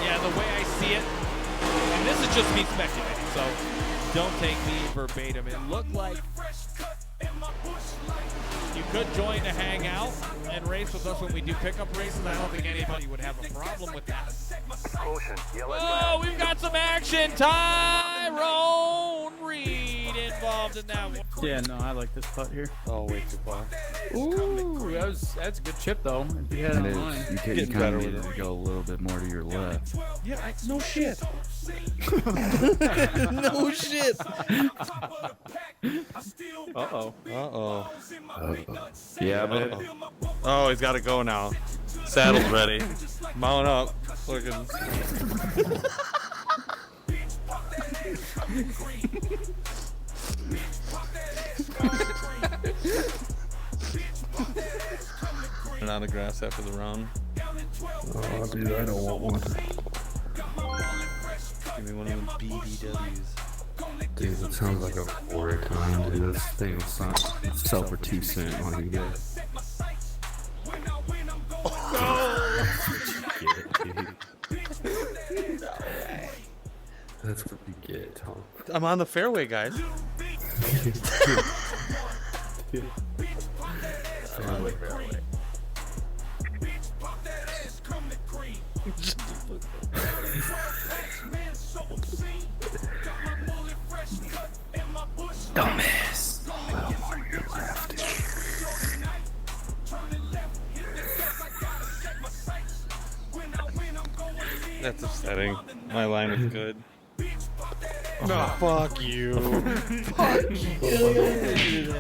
Yeah, the way I see it, and this is just me speculating, so don't take me verbatim. It looked like you could join to hang out and race with us when we do pickup races. I don't think anybody would have a problem with that. Oh, we've got some action. Tyrone Reed involved in that one. Yeah, no, I like this putt here. Oh, way too far. Ooh, that's a good chip though. If you had it on line. You kind of need to go a little bit more to your left. Yeah, no shit. No shit. Uh-oh. Uh-oh. Yeah, but Oh, he's got to go now. Saddle's ready. Mount up. Looking. And out of grass after the round. oh, dude, I don't want one. Give me one of the BBWs. Dude, that sounds like a horror time, dude. This thing will sell for 2 cents when you get it. That's what you get, Tom. I'm on the fairway, guys. I'm on the fairway. Dumbass. That's upsetting. My line is good. Oh, fuck you. Fuck you.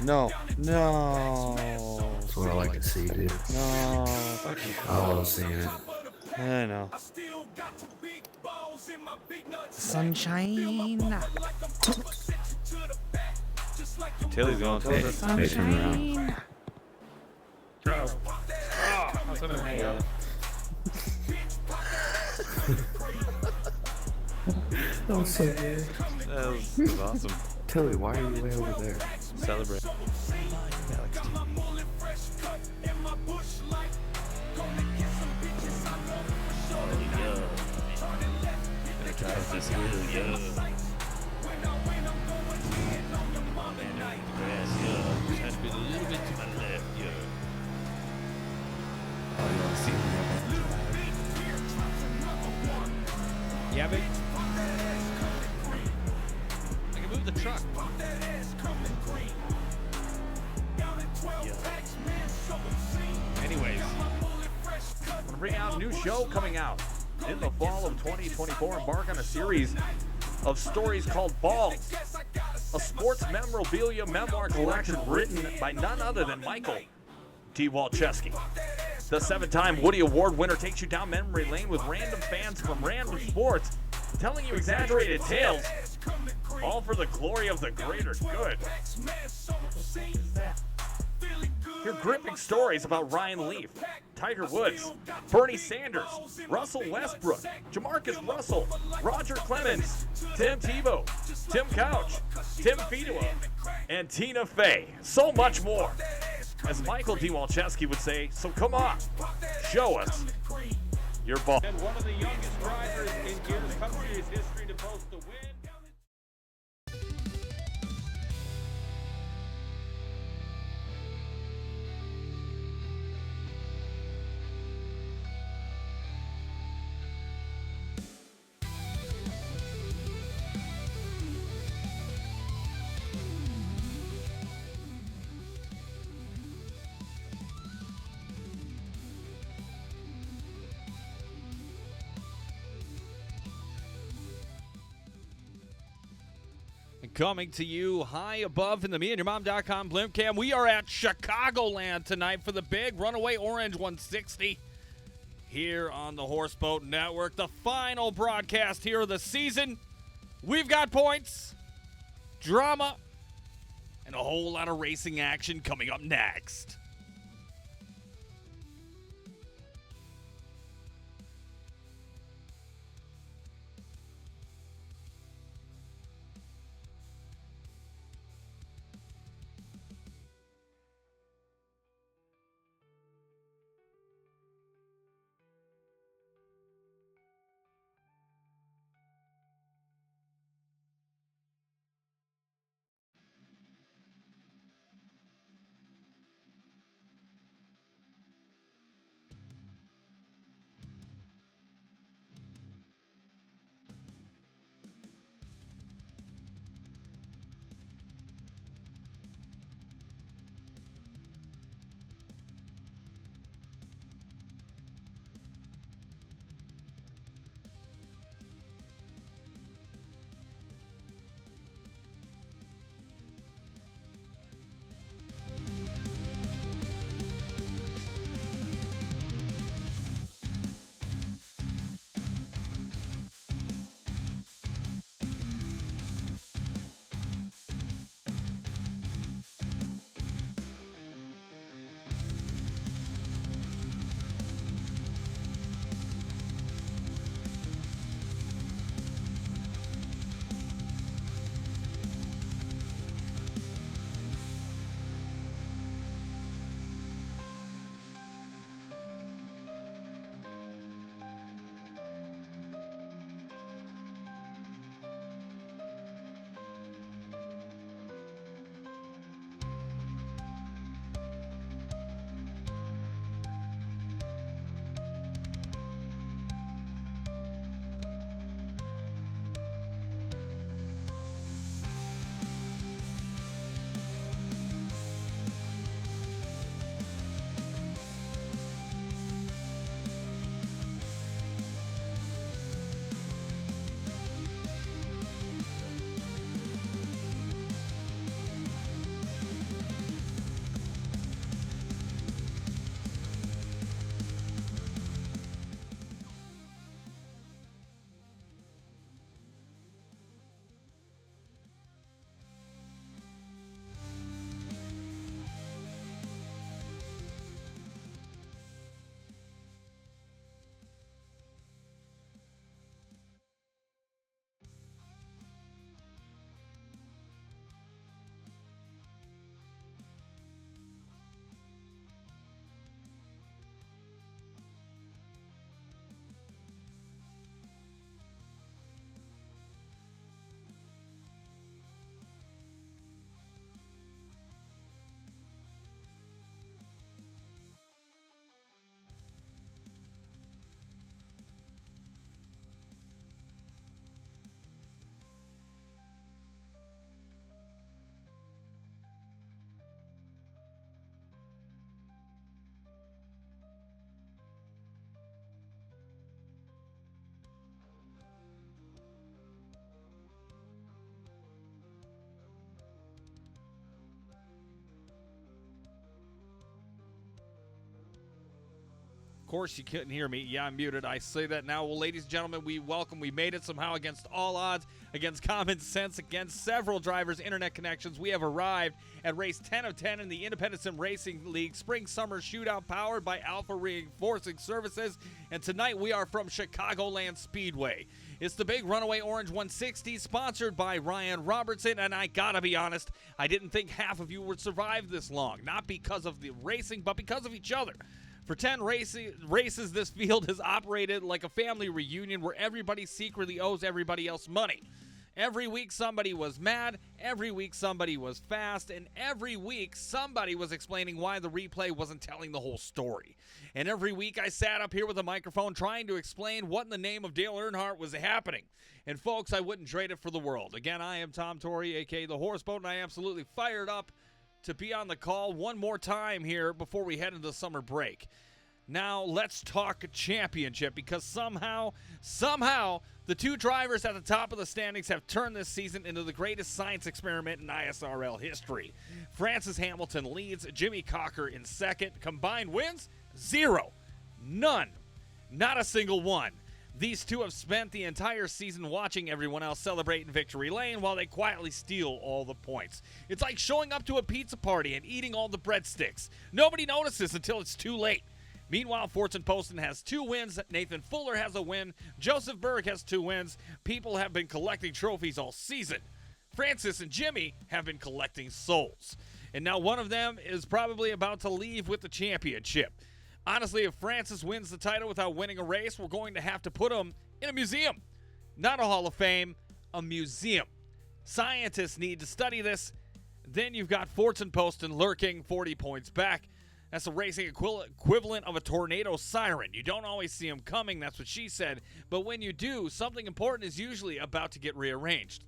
No. No. That's what I like to see, dude. No. I love seeing it. I know. Sunshine. Tilly's going to Hey, turn around. Bro. Oh, I was gonna hang up. That was so good. That was awesome. Tilly, why are you way over there? Celebrate. Yeah, baby. I can move the truck. Anyways, I'm gonna bring out a new show coming out in the fall of 2024. Embark on a series of stories called Balls, a sports memorabilia memoir collection written by none other than Michael D. Walczewski. The 7-time Woody Award winner takes you down memory lane with random fans from random sports, telling you exaggerated tales, all for the glory of the greater good. Hear gripping stories about Ryan Leaf, Tiger Woods, Bernie Sanders, Russell Westbrook, Jamarcus Russell, Roger Clemens, Tim Tebow, Tim Couch, Tim Fedua, and Tina Fey. So much more. As Michael D. Walczewski would say, so come on, show us your ball. And one of the youngest drivers in Gears Cup Series history to post the win. Coming to you high above in the meandyourmom.com blimp cam. We are at Chicagoland tonight for the big Runaway Orange 160 here on the Horseboat Network. The final broadcast here of the season. We've got points, drama, and a whole lot of racing action coming up next. course you couldn't hear me. Yeah, I'm muted. I say that now. Well, ladies and gentlemen, we made it somehow against all odds, against common sense, against several drivers' internet connections. We have arrived at race 10 of 10 in the Independent Sim Racing League Spring-Summer Shootout powered by Alpha Reinforcing Services. And tonight we are from Chicagoland Speedway. It's the big Runaway Orange 160 sponsored by Ryan Robertson. And I gotta be honest, I didn't think half of you would survive this long. Not because of the racing, but because of each other. For 10 races, this field has operated like a family reunion where everybody secretly owes everybody else money. Every week somebody was mad, every week somebody was fast, and every week somebody was explaining why the replay wasn't telling the whole story. And every week I sat up here with a microphone trying to explain what in the name of Dale Earnhardt was happening. And folks, I wouldn't trade it for the world. Again, I am Tom Torrey, aka The Horseboat, and I am absolutely fired up to be on the call one more time here before we head into the summer break. Now, let's talk championship, because somehow, the two drivers at the top of the standings have turned this season into the greatest science experiment in ISRL history. Francis Hamilton leads, Jimmy Cocker in second. Combined wins? 0. None. Not a single one. These two have spent the entire season watching everyone else celebrate in victory lane while they quietly steal all the points. It's like showing up to a pizza party and eating all the breadsticks. Nobody notices until it's too late. Meanwhile, Fortune Poston has 2 wins. Nathan Fuller has a win. Joseph Berg has 2 wins. People have been collecting trophies all season. Francis and Jimmy have been collecting souls. And now one of them is probably about to leave with the championship. Honestly, if Francis wins the title without winning a race, we're going to have to put him in a museum. Not a Hall of Fame, a museum. Scientists need to study this. Then you've got Fortune Poston lurking 40 points back. That's the racing equivalent of a tornado siren. You don't always see them coming, that's what she said. But when you do, something important is usually about to get rearranged.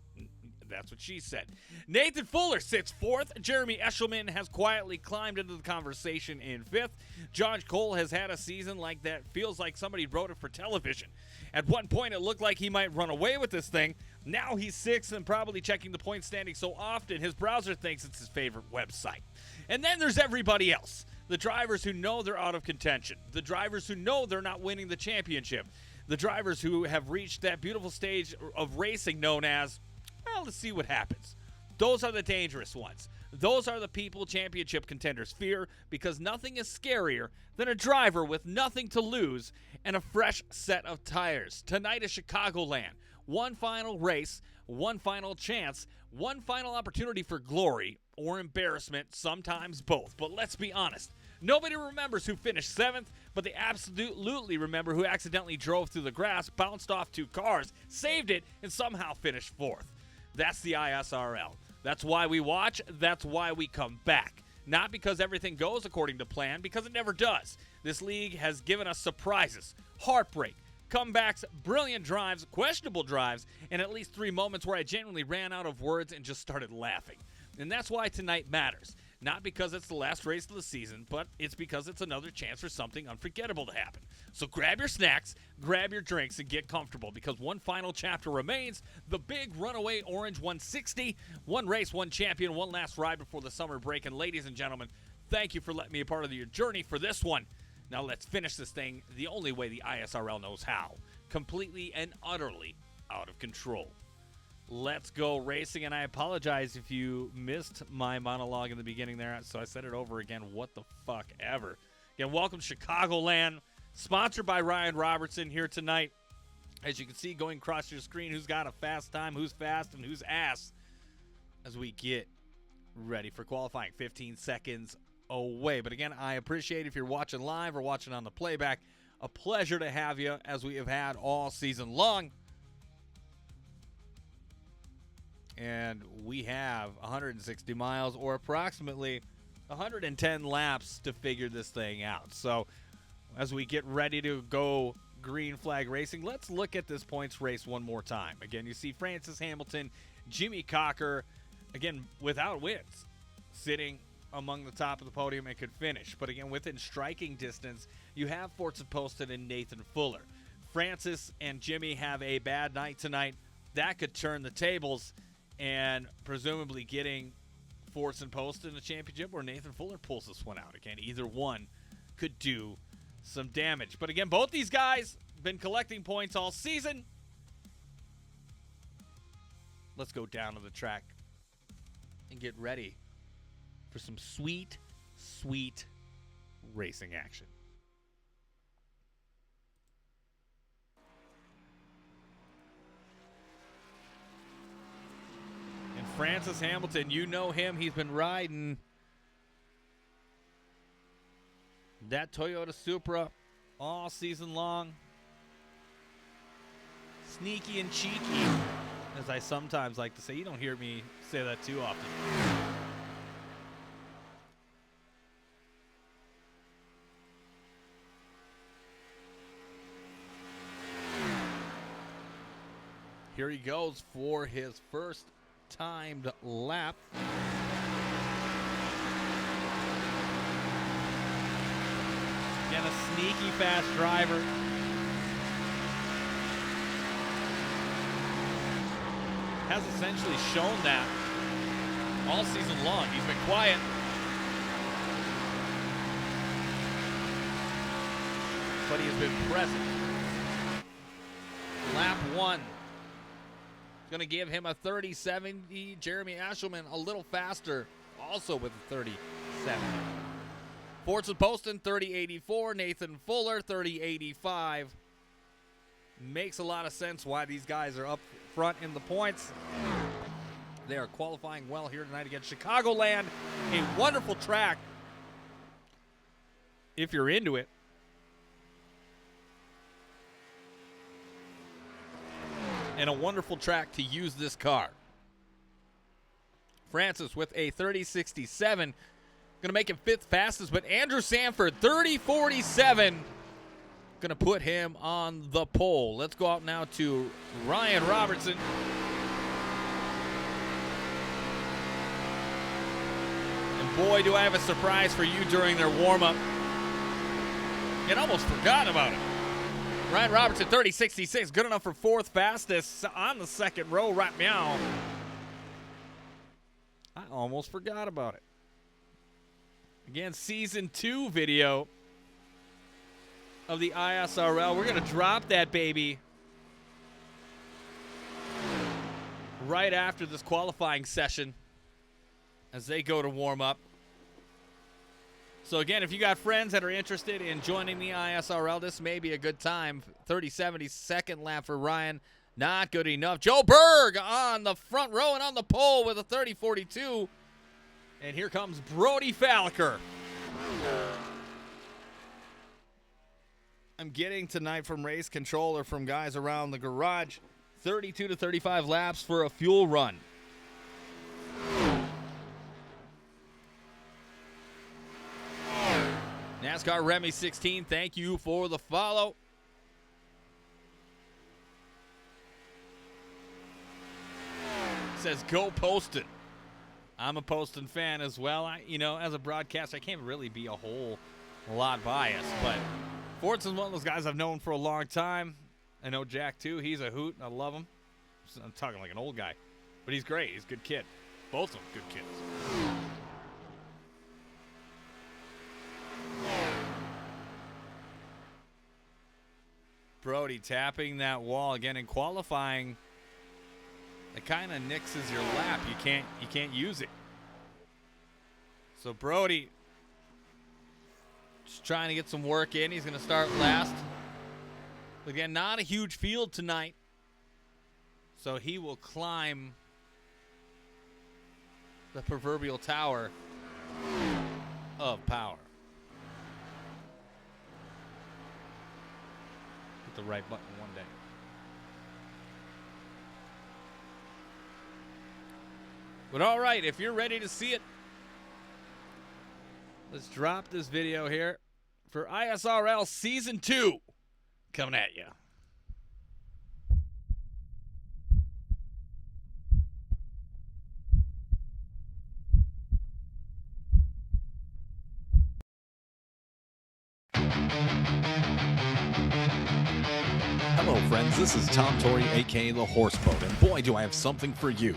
That's what she said. Nathan Fuller sits 4th. Jeremy Eshelman has quietly climbed into the conversation in 5th. Josh Cole has had a season like that. Feels like somebody wrote it for television. At one point, it looked like he might run away with this thing. Now he's 6th and probably checking the point standing so often his browser thinks it's his favorite website. And then there's everybody else. The drivers who know they're out of contention. The drivers who know they're not winning the championship. The drivers who have reached that beautiful stage of racing known as, well, let's see what happens. Those are the dangerous ones. Those are the people championship contenders fear, because nothing is scarier than a driver with nothing to lose and a fresh set of tires. Tonight is Chicagoland. One final race, one final chance, one final opportunity for glory or embarrassment, sometimes both. But let's be honest. Nobody remembers who finished 7th, but they absolutely remember who accidentally drove through the grass, bounced off 2 cars, saved it, and somehow finished 4th. That's the ISRL. That's why we watch. That's why we come back. Not because everything goes according to plan, because it never does. This league has given us surprises, heartbreak, comebacks, brilliant drives, questionable drives, and at least 3 moments where I genuinely ran out of words and just started laughing. And that's why tonight matters. Not because it's the last race of the season, but it's because it's another chance for something unforgettable to happen. So grab your snacks, grab your drinks, and get comfortable, because one final chapter remains, the big Runaway Orange 160. One race, one champion, one last ride before the summer break. And ladies and gentlemen, thank you for letting me be a part of your journey for this one. Now let's finish this thing the only way the ISRL knows how. Completely and utterly out of control. Let's go racing, and I apologize if you missed my monologue in the beginning there, so I said it over again. What the fuck ever. Again, welcome to Chicagoland, sponsored by Ryan Robertson here tonight. As you can see going across your screen, who's got a fast time, who's fast, and who's ass, as we get ready for qualifying. 15 seconds away. But again, I appreciate if you're watching live or watching on the playback. A pleasure to have you, as we have had all season long. And we have 160 miles, or approximately 110 laps to figure this thing out. So as we get ready to go green flag racing, let's look at this points race one more time. Again, you see Francis Hamilton, Jimmy Cocker, again, without wins, sitting among the top of the podium and could finish. But again, within striking distance, you have Fortune Poston and Nathan Fuller. Francis and Jimmy have a bad night tonight. That could turn the tables, and presumably getting Fortune Poston a championship, or Nathan Fuller pulls this one out. Again, either one could do some damage. But again, both these guys been collecting points all season. Let's go down to the track and get ready for some sweet, sweet racing action. And Francis Hamilton, you know him. He's been riding that Toyota Supra all season long. Sneaky and cheeky, as I sometimes like to say. You don't hear me say that too often. Here he goes for his first timed lap. Again, a sneaky fast driver. Has essentially shown that all season long. He's been quiet. But he has been present. Lap 1. Going to give him a 30-70. Jeremy Ashelman a little faster, also with a 30-70. Fortson Poston, 30-84. Nathan Fuller, 30-85. Makes a lot of sense why these guys are up front in the points. They are qualifying well here tonight against Chicagoland. A wonderful track if you're into it. And a wonderful track to use this car. Francis with a 30-67. Going to make him 5th fastest, but Andrew Sanford, 30-47. Going to put him on the pole. Let's go out now to Ryan Robertson. And boy, do I have a surprise for you during their warm-up. You almost forgot about it. Ryan Robertson, 30-66, good enough for 4th fastest on the second row, right meow. I almost forgot about it. Again, Season 2 video of the ISRL. We're going to drop that baby right after this qualifying session as they go to warm up. So again, if you got friends that are interested in joining the ISRL, this may be a good time. 30-70, second lap for Ryan. Not good enough. Joe Berg on the front row and on the pole with a 30-42. And here comes Brody Falker. I'm getting tonight from Race Controller from guys around the garage. 32 to 35 laps for a fuel run. NASCAR Remy 16, thank you for the follow. Says go Poston. I'm a Poston fan as well. As a broadcaster, I can't really be a whole lot biased, but Fortson's one of those guys I've known for a long time. I know Jack too. He's a hoot. I love him. I'm talking like an old guy, but he's great. He's a good kid. Both of them good kids. Brody tapping that wall again in qualifying. It kind of nixes your lap. You can't use it. So Brody just trying to get some work in. He's going to start last. Again, not a huge field tonight. So he will climb the proverbial tower of power. The right button one day. But all right, if you're ready to see it, let's drop this video here for ISRL Season 2 coming at you. Hello friends, this is Tom Torrey, aka The Horseboat, and boy do I have something for you.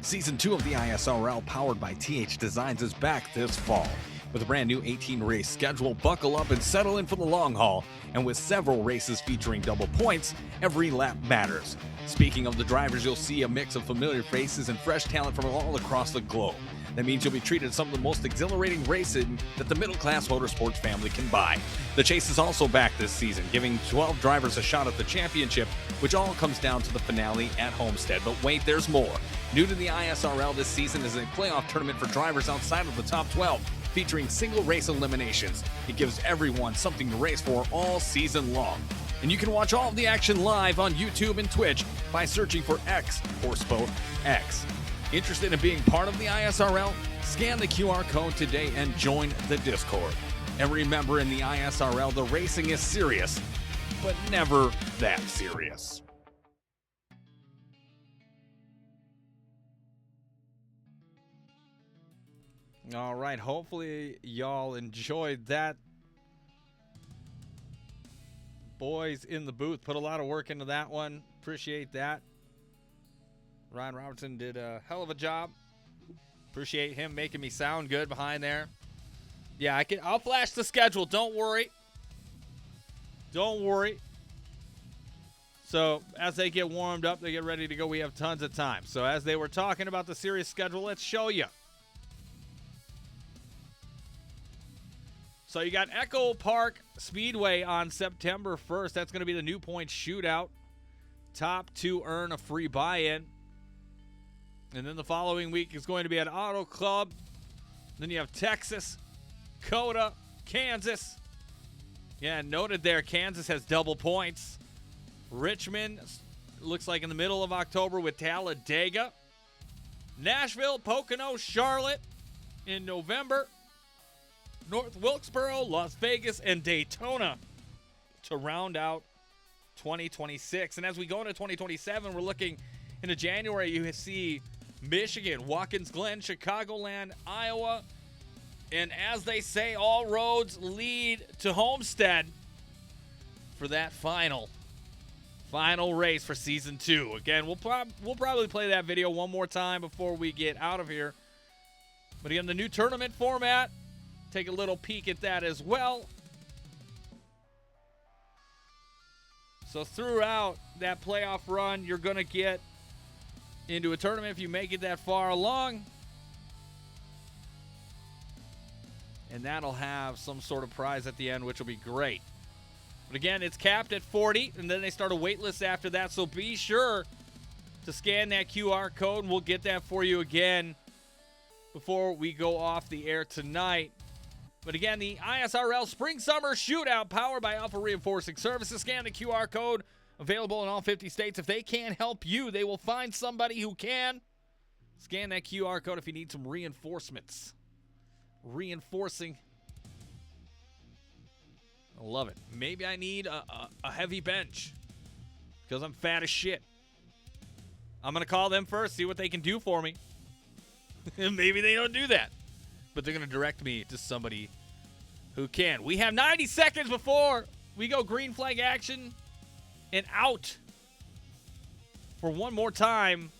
Season 2 of the ISRL, powered by TH Designs, is back this fall. With a brand new 18-race schedule, buckle up and settle in for the long haul. And with several races featuring double points, every lap matters. Speaking of the drivers, you'll see a mix of familiar faces and fresh talent from all across the globe. That means you'll be treated to some of the most exhilarating racing that the middle-class motorsports family can buy. The chase is also back this season, giving 12 drivers a shot at the championship, which all comes down to the finale at Homestead. But wait, there's more. New to the ISRL this season is a playoff tournament for drivers outside of the top 12, featuring single race eliminations. It gives everyone something to race for all season long. And you can watch all of the action live on YouTube and Twitch by searching for X Horseboat X. Interested in being part of the ISRL? Scan the QR code today and join the Discord. And remember, in the ISRL, the racing is serious, but never that serious. All right, hopefully y'all enjoyed that. Boys in the booth put a lot of work into that one. Appreciate that. Ryan Robertson did a hell of a job. Appreciate him making me sound good behind there. Yeah, I'll flash the schedule. Don't worry. Don't worry. So as they get warmed up, they get ready to go. We have tons of time. So as they were talking about the series schedule, let's show you. So you got Echo Park Speedway on September 1st. That's going to be the New Point Shootout. Top 2 earn a free buy-in. And then the following week is going to be at Auto Club. Then you have Texas, Coda, Kansas. Yeah, noted there, Kansas has double points. Richmond looks like in the middle of October with Talladega. Nashville, Pocono, Charlotte in November. North Wilkesboro, Las Vegas, and Daytona to round out 2026. And as we go into 2027, we're looking into January. You see Michigan, Watkins Glen, Chicagoland, Iowa. And as they say, all roads lead to Homestead for that final race for Season 2. Again, we'll probably play that video one more time before we get out of here. But again, the new tournament format, take a little peek at that as well. So throughout that playoff run, you're going to get into a tournament if you make it that far along. And that'll have some sort of prize at the end, which will be great. But again, it's capped at 40, and then they start a wait list after that. So be sure to scan that QR code, and we'll get that for you again before we go off the air tonight. But again, the ISRL Spring-Summer Shootout powered by Alpha Reinforcing Services. Scan the QR code, available in all 50 states. If they can't help you, they will find somebody who can. Scan that QR code if you need some reinforcements. Reinforcing. I love it. Maybe I need a heavy bench because I'm fat as shit. I'm going to call them first, see what they can do for me. Maybe they don't do that. But they're going to direct me to somebody who can. We have 90 seconds before we go green flag action and out for one more time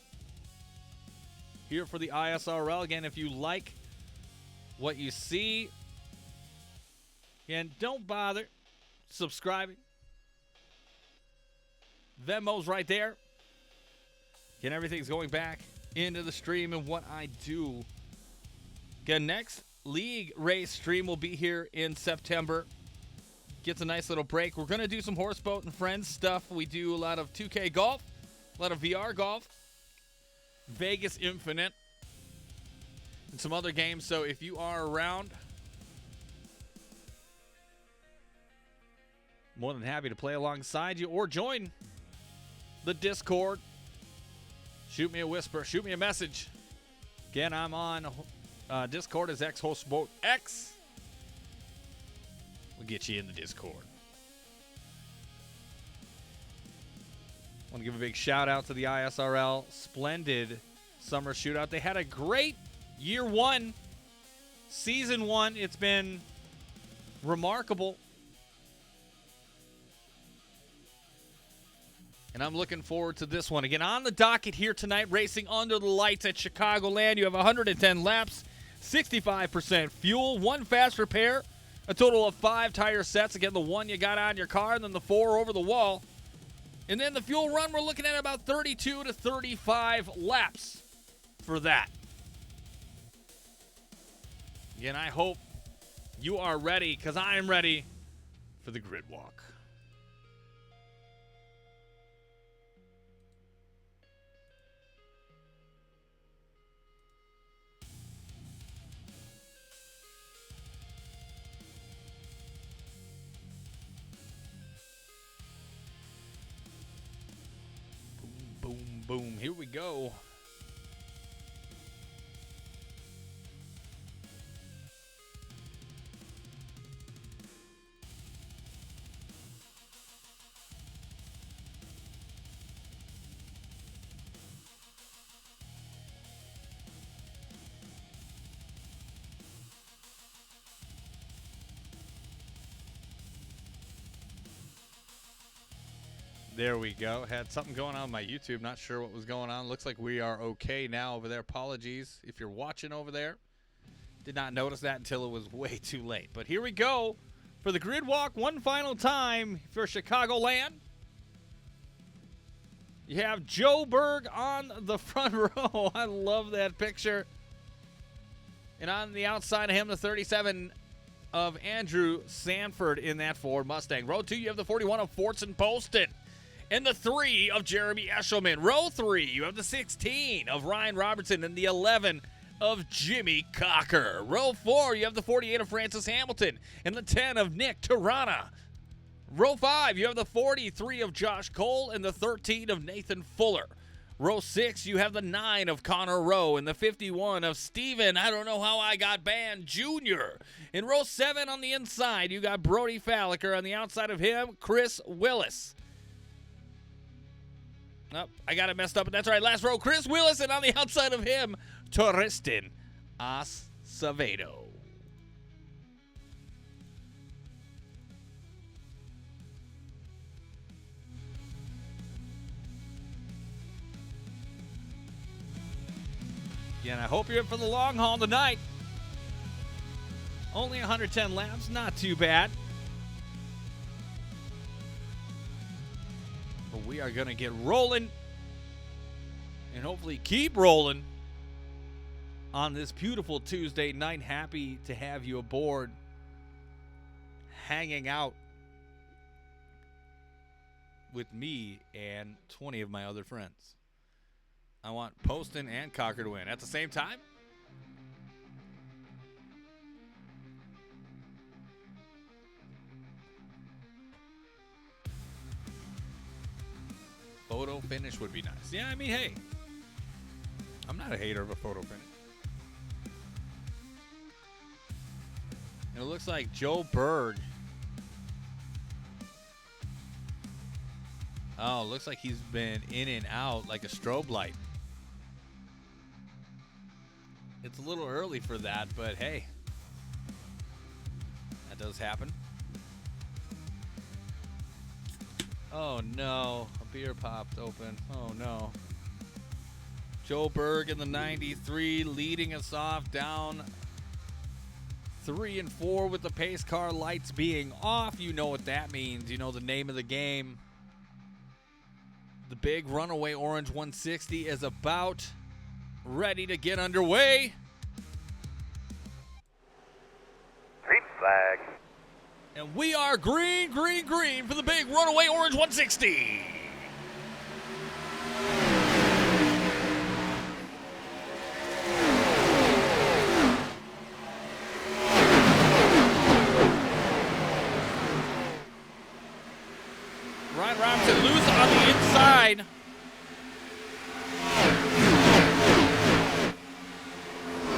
here for the ISRL. Again, if you like what you see, and don't bother subscribing. Venmo's right there. Again, everything's going back into the stream and what I do. Again, next league race stream will be here in September. Gets a nice little break. We're going to do some horse boat and friends stuff. We do a lot of 2K golf, a lot of VR golf, Vegas Infinite, and some other games. So if you are around, more than happy to play alongside you or join the Discord. Shoot me a whisper. Shoot me a message. Again, I'm on Discord as XHostBoatX. We'll get you in the Discord. I want to give a big shout out to the ISRL. Splendid summer shootout. They had a great year one, season one. It's been remarkable. And I'm looking forward to this one. Again, on the docket here tonight, racing under the lights at Chicagoland. You have 110 laps, 65% fuel, 1 fast repair, a total of 5 tire sets. Again, the 1 you got on your car, and then the 4 over the wall. And then the fuel run, we're looking at about 32 to 35 laps for that. Again, I hope you are ready, because I am ready for the grid walk. Boom, boom, boom. Here we go. There we go. Had something going on with my YouTube. Not sure what was going on. Looks like we are okay now over there. Apologies if you're watching over there. Did not notice that until it was way too late. But here we go for the grid walk one final time for Chicagoland. You have Joe Berg on the front row. I love that picture. And on the outside of him, the 37 of Andrew Sanford in that Ford Mustang. Row 2, you have the 41 of Fortson Poston. And the 3 of Jeremy Eshelman. Row 3, you have the 16 of Ryan Robertson and the 11 of Jimmy Cocker. Row 4, you have the 48 of Francis Hamilton and the 10 of Nick Tirana. Row 5, you have the 43 of Josh Cole and the 13 of Nathan Fuller. Row 6, you have the 9 of Connor Rowe and the 51 of Steven, I don't know how I got banned, Jr. In row 7 on the inside, you got Brody Falliker. On the outside of him, Chris Willis. Nope, I got it messed up, but that's right. Last row, Chris Willis, and on the outside of him, Torreston Acevedo. Again, I hope you're in for the long haul tonight. Only 110 laps, not too bad. But we are going to get rolling and hopefully keep rolling on this beautiful Tuesday night. Happy to have you aboard, hanging out with me and 20 of my other friends. I want Poston and Cocker to win at the same time. Photo finish would be nice. Yeah, I mean, hey, I'm not a hater of a photo finish. And it looks like Joe Berg. Oh, looks like he's been in and out like a strobe light. It's a little early for that, but hey, that does happen. Oh no, a beer popped open. Oh no. Joe Berg in the 93 leading us off down 3 and 4 with the pace car lights being off. You know what that means. You know the name of the game. The big Runaway Orange 160 is about ready to get underway. Green flag. And we are green, green, green for the big Runaway Orange 160. Ryan Robinson loose on the inside.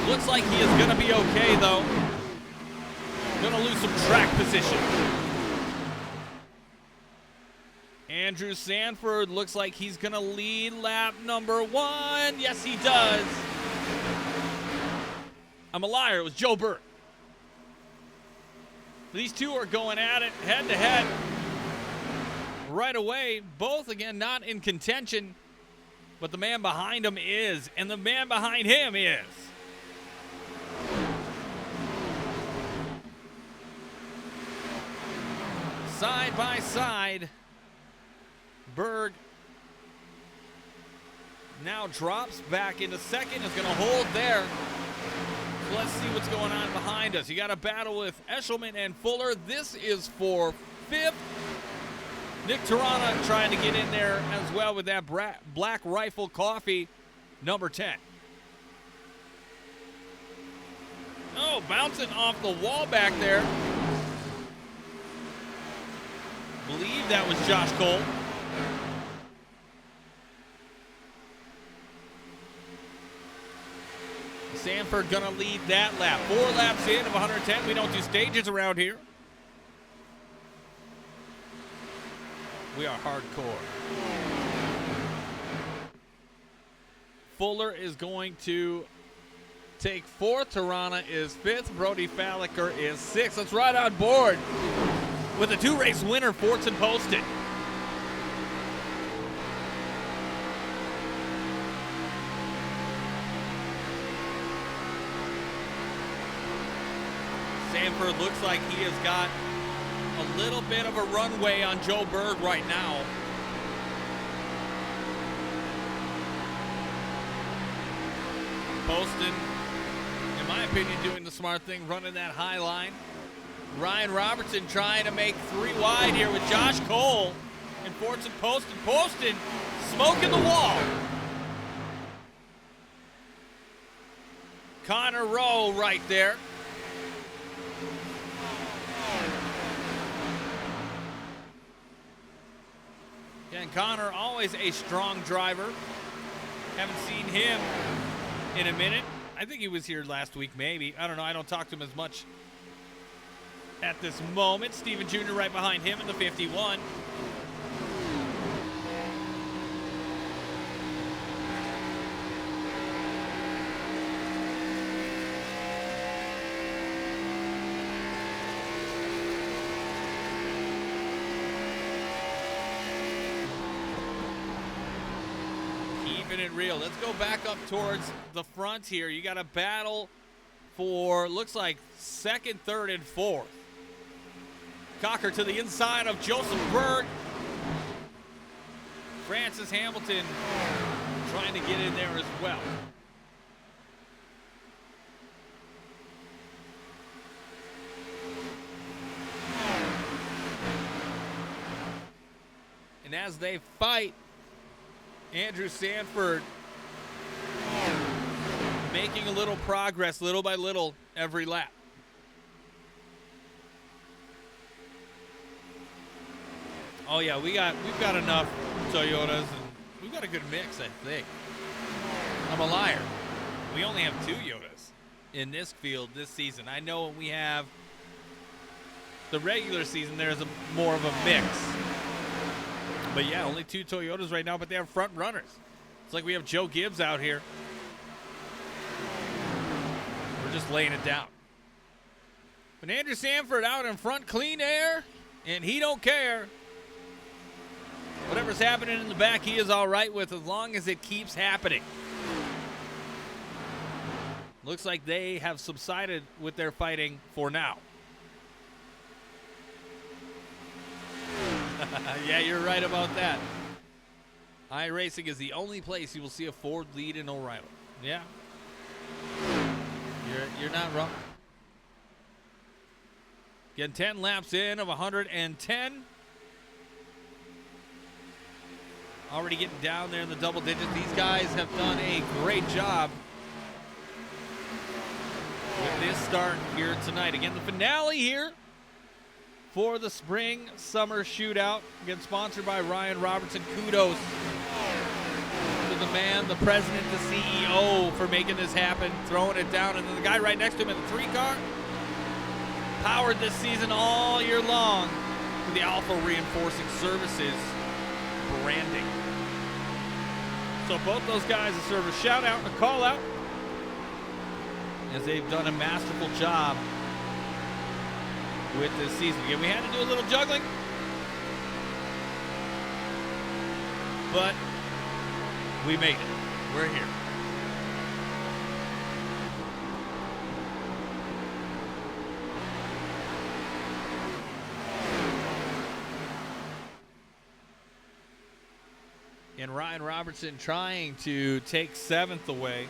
Looks like he is going to be okay, though. Going to lose some track position. Andrew Sanford looks like he's going to lead lap number 1. Yes, he does. I'm a liar. It was Joe Berg. These two are going at it head-to-head right away. Both, again, not in contention, but the man behind him is, and the man behind him is side by side. Berg now drops back into second, is going to hold there. So let's see what's going on behind us. You got a battle with Eshelman and Fuller. This is for fifth. Nick Tarana trying to get in there as well with that Black Rifle Coffee, number 10. Oh, bouncing off the wall back there. Believe that was Josh Cole. Sanford gonna lead that lap. 4 laps in of 110. We don't do stages around here. We are hardcore. Fuller is going to take 4th. Tarana is 5th. Brody Falliker is 6th. Let's ride on board with a 2-race winner, Fortson Poston. Sanford looks like he has got a little bit of a runway on Joe Berg right now. Poston, in my opinion, doing the smart thing, running that high line. Ryan Robertson trying to make 3 wide here with Josh Cole and Fortson Poston. Poston smoking the wall. Connor Rowe right there. And Connor, always a strong driver. Haven't seen him in a minute. I think he was here last week, maybe. I don't know. I don't talk to him as much at this moment. Steven Jr. right behind him in the 51. Keeping it real. Let's go back up towards the front here. You got a battle for, looks like, 2nd, 3rd, and 4th. Cocker to the inside of Joseph Berg. Francis Hamilton trying to get in there as well. And as they fight, Andrew Sanford making a little progress, little by little, every lap. Oh yeah, we've got enough Toyotas, and we've got a good mix, I think. I'm a liar. We only have 2 Yotas in this field this season. I know when we have the regular season, there's more of a mix. But yeah, only 2 Toyotas right now, but they have front runners. It's like we have Joe Gibbs out here. We're just laying it down. But Andrew Sanford out in front, clean air, and he don't care. Whatever's happening in the back, he is all right with, as long as it keeps happening. Looks like they have subsided with their fighting for now. Yeah, you're right about that. iRacing is the only place you will see a Ford lead in O'Reilly. Yeah. You're not wrong. Getting 10 laps in of 110. Already getting down there in the double digits. These guys have done a great job with this start here tonight. Again, the finale here for the spring summer shootout. Again, sponsored by Ryan Robertson. Kudos to the man, the president, the CEO for making this happen, throwing it down. And then the guy right next to him in the 3 car, powered this season all year long with the Alpha Reinforcing Services branding. So both those guys deserve a shout out and a call out, as they've done a masterful job with this season. Again, we had to do a little juggling, but we made it. We're here. And Ryan Robertson trying to take 7th away.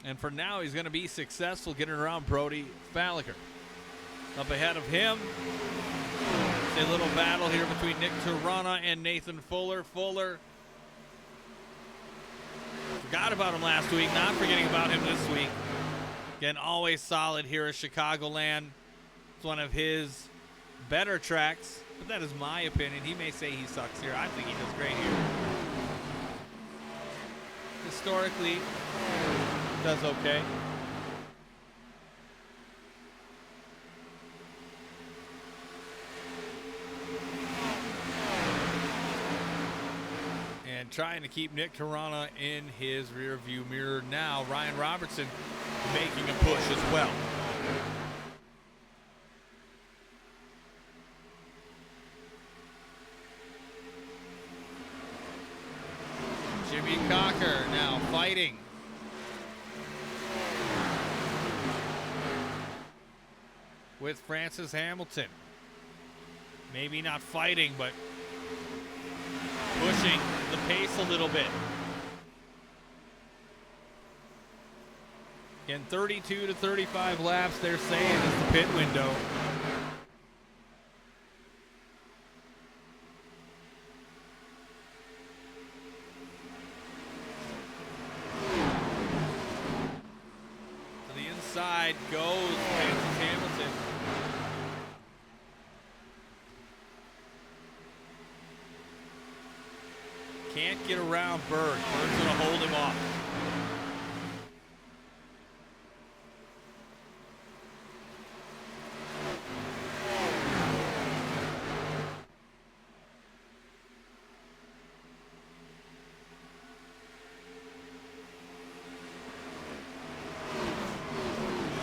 And for now, he's going to be successful getting around Brody Falliker. Up ahead of him, it's a little battle here between Nick Tirana and Nathan Fuller. Fuller, forgot about him last week, not forgetting about him this week. Again, always solid here at Chicagoland. It's one of his better tracks, but that is my opinion. He may say he sucks here. I think he does great here. Historically, does okay. And trying to keep Nick Tirana in his rear view mirror now. Ryan Robertson making a push as well. Jimmy Cocker now fighting. With Francis Hamilton. Maybe not fighting, but pushing the pace a little bit. Again, 32 to 35 laps, they're saying, is the pit window. To the inside goes Francis Hamilton. Can't get around Bird. Bird's going to hold him off.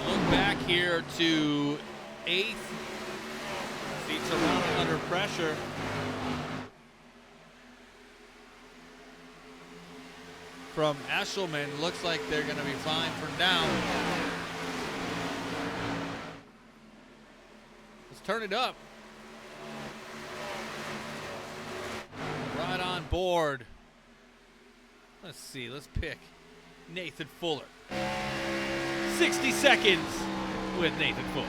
Look back here to 8th. See Toronto under pressure. From Eshelman, looks like they're going to be fine for now. Let's turn it up. Right on board. Let's see, let's pick Nathan Fuller. 60 seconds with Nathan Fuller.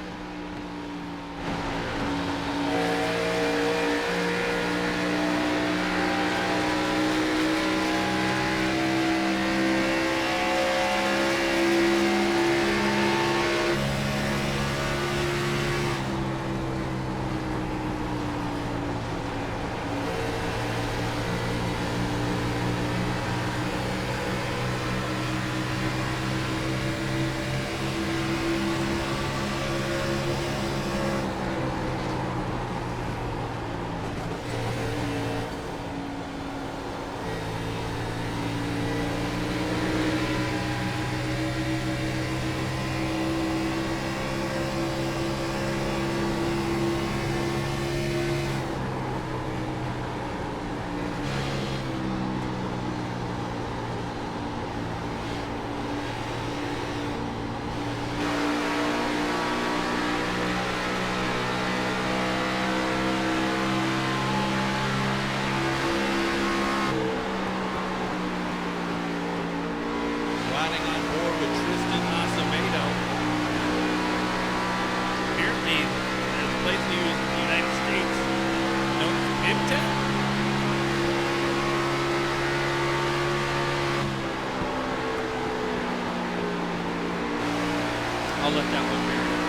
I'll let that one marinate.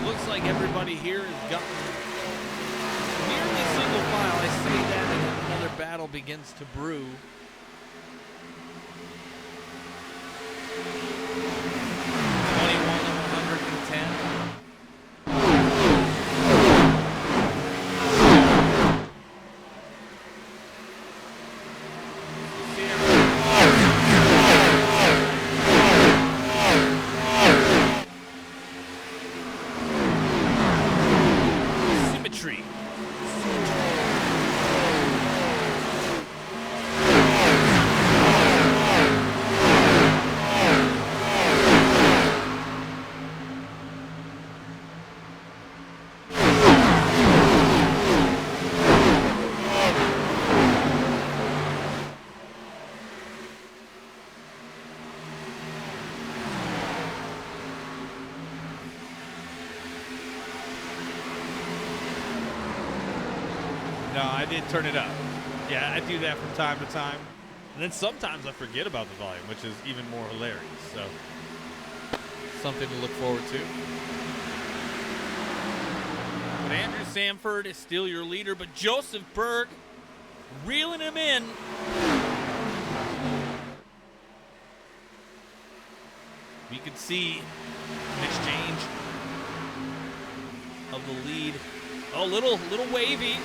Looks like everybody here has gotten nearly single file. I say that and another battle begins to brew. No, I did turn it up. Yeah, I do that from time to time. And then sometimes I forget about the volume, which is even more hilarious. So, something to look forward to. But Andrew Sanford is still your leader, but Joseph Berg reeling him in. We could see an exchange of the lead. Oh, little wavy,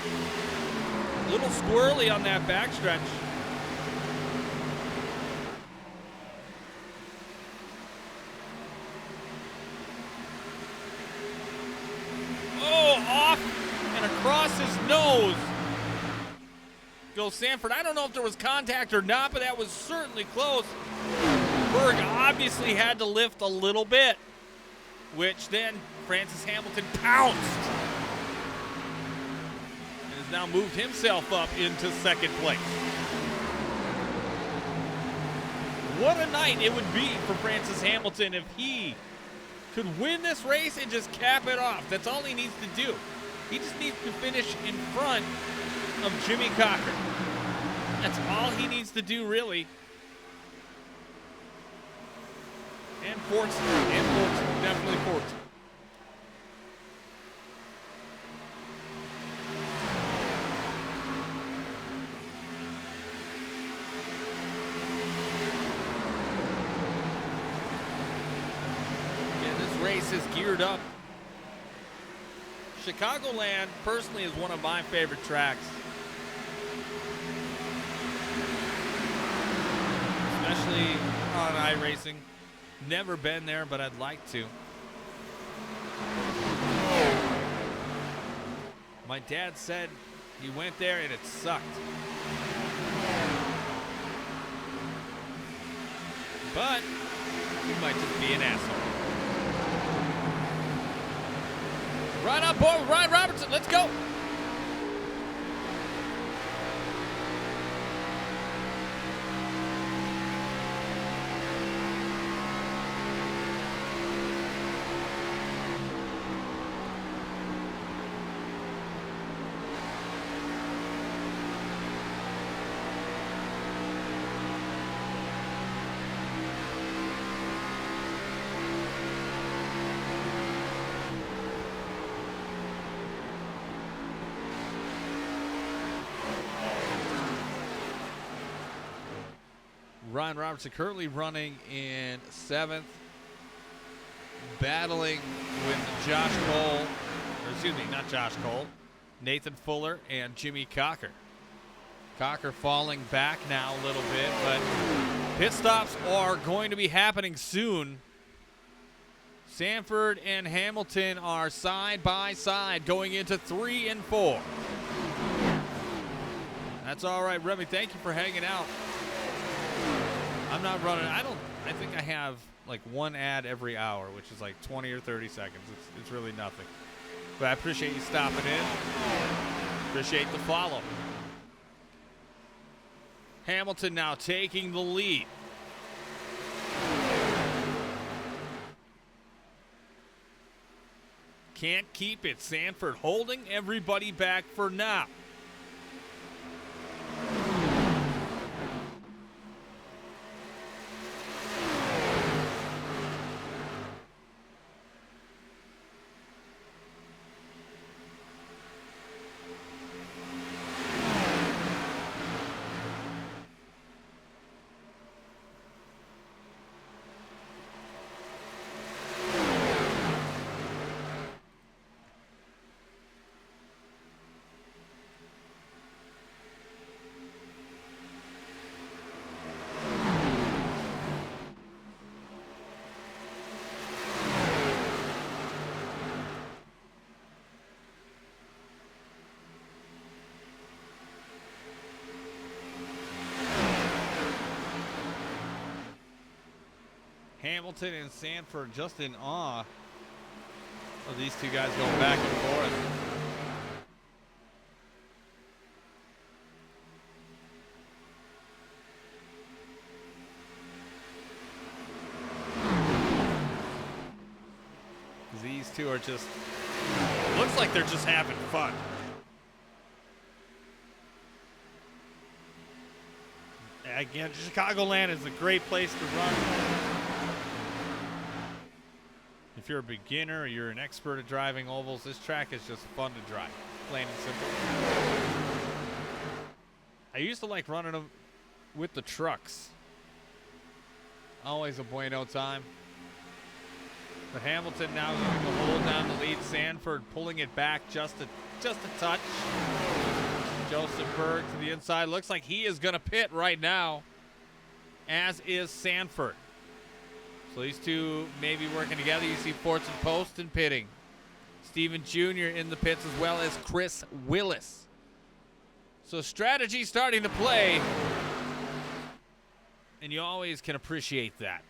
little squirrely on that backstretch. Oh, off and across his nose goes Sanford. I don't know if there was contact or not, but that was certainly close. Berg obviously had to lift a little bit, which then Francis Hamilton pounced and has now moved himself up into second place. What a night it would be for Francis Hamilton if he could win this race and just cap it off. That's all he needs to do. He just needs to finish in front of Jimmy Cocker. That's all he needs to do, really. And Fortson. Definitely Fortson. Race is geared up. Chicagoland, personally, is one of my favorite tracks. Especially on iRacing. Never been there, but I'd like to. My dad said he went there and it sucked. But he might just be an asshole. Right on board with Ryan Robertson. Let's go. Ryan Robertson currently running in 7th, battling with Josh Cole, or excuse me, not Josh Cole, Nathan Fuller and Jimmy Cocker. Cocker falling back now a little bit, but pit stops are going to be happening soon. Sanford and Hamilton are side by side going into 3 and 4. That's all right, Remy. Thank you for hanging out. I'm not running. I think I have like one ad every hour, which is like 20 or 30 seconds. It's really nothing. But I appreciate you stopping in. Appreciate the follow. Hamilton now taking the lead. Can't keep it. Sanford holding everybody back for now. Hamilton and Sanford just in awe of these two guys going back and forth. These two are just, looks like they're just having fun. again, Chicagoland is a great place to run. If you're a beginner or you're an expert at driving ovals, this track is just fun to drive, plain and simple. I used to like running them with the trucks. Always a bueno time. But Hamilton now going to hold down the lead. Sanford pulling it back just a touch. Joseph Berg to the inside. Looks like he is going to pit right now, as is Sanford. So these two may be working together. You see Fortson Post and pitting. Steven Jr. in the pits, as well as Chris Willis. So strategy starting to play, and you always can appreciate that.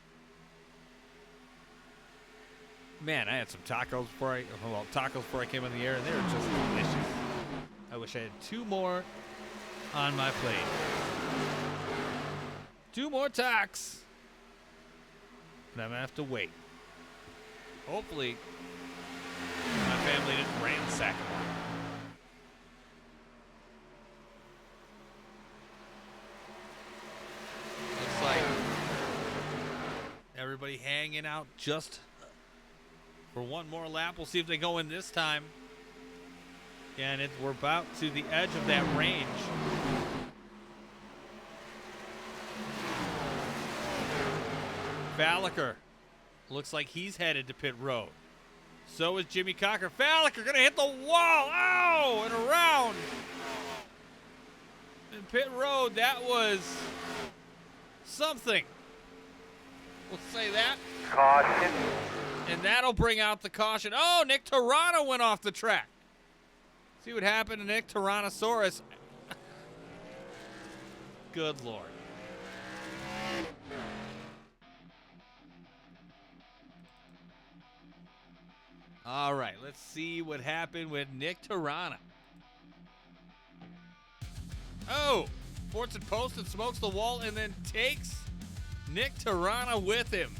Man, I had some tacos before I came in the air, and they were just delicious. I wish I had 2 more on my plate. 2 more tacos. And I'm going to have to wait. Hopefully, my family didn't ransack them. Looks like everybody hanging out just for one more lap. We'll see if they go in this time. And we're about to the edge of that range. Falliker looks like he's headed to pit road. So is Jimmy Cocker. Falliker gonna hit the wall. Ow! And around. In pit road, that was something. We'll say that. Caution. And that'll bring out the caution. Oh, Nick Tirana went off the track. See what happened to Nick Tyrannosaurus. Good Lord. All right, let's see what happened with Nick Tirana. Oh, Fortson Post and smokes the wall and then takes Nick Tirana with him.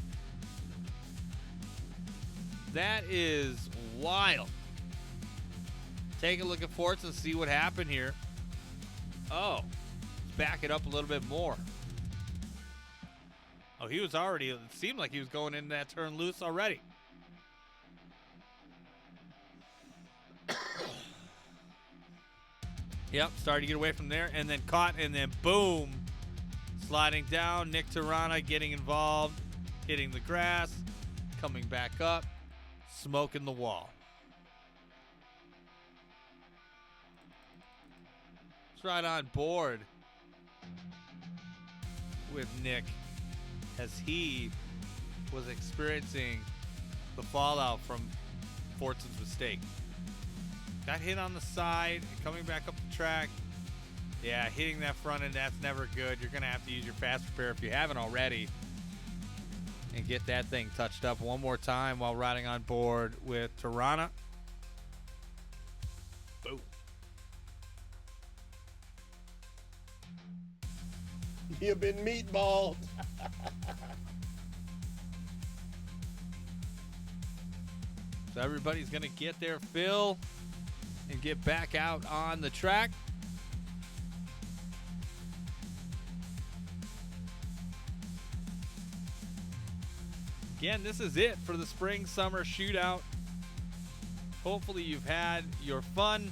That is wild. Take a look at Fortson and see what happened here. Oh, let's back it up a little bit more. Oh, he was already, it seemed like he was going in that turn loose already. Yep, started to get away from there and then caught and then boom. Sliding down, Nick Tirana getting involved, hitting the grass, coming back up, smoking the wall. Let's ride on board with Nick as he was experiencing the fallout from Fortson's mistake. Got hit on the side, coming back up the track. Yeah, hitting that front end, that's never good. You're going to have to use your fast repair if you haven't already and get that thing touched up one more time while riding on board with Tirana. Boom. You've been meatballed. So everybody's going to get their fill and get back out on the track. Again, this is it for the spring summer shootout. Hopefully you've had your fun.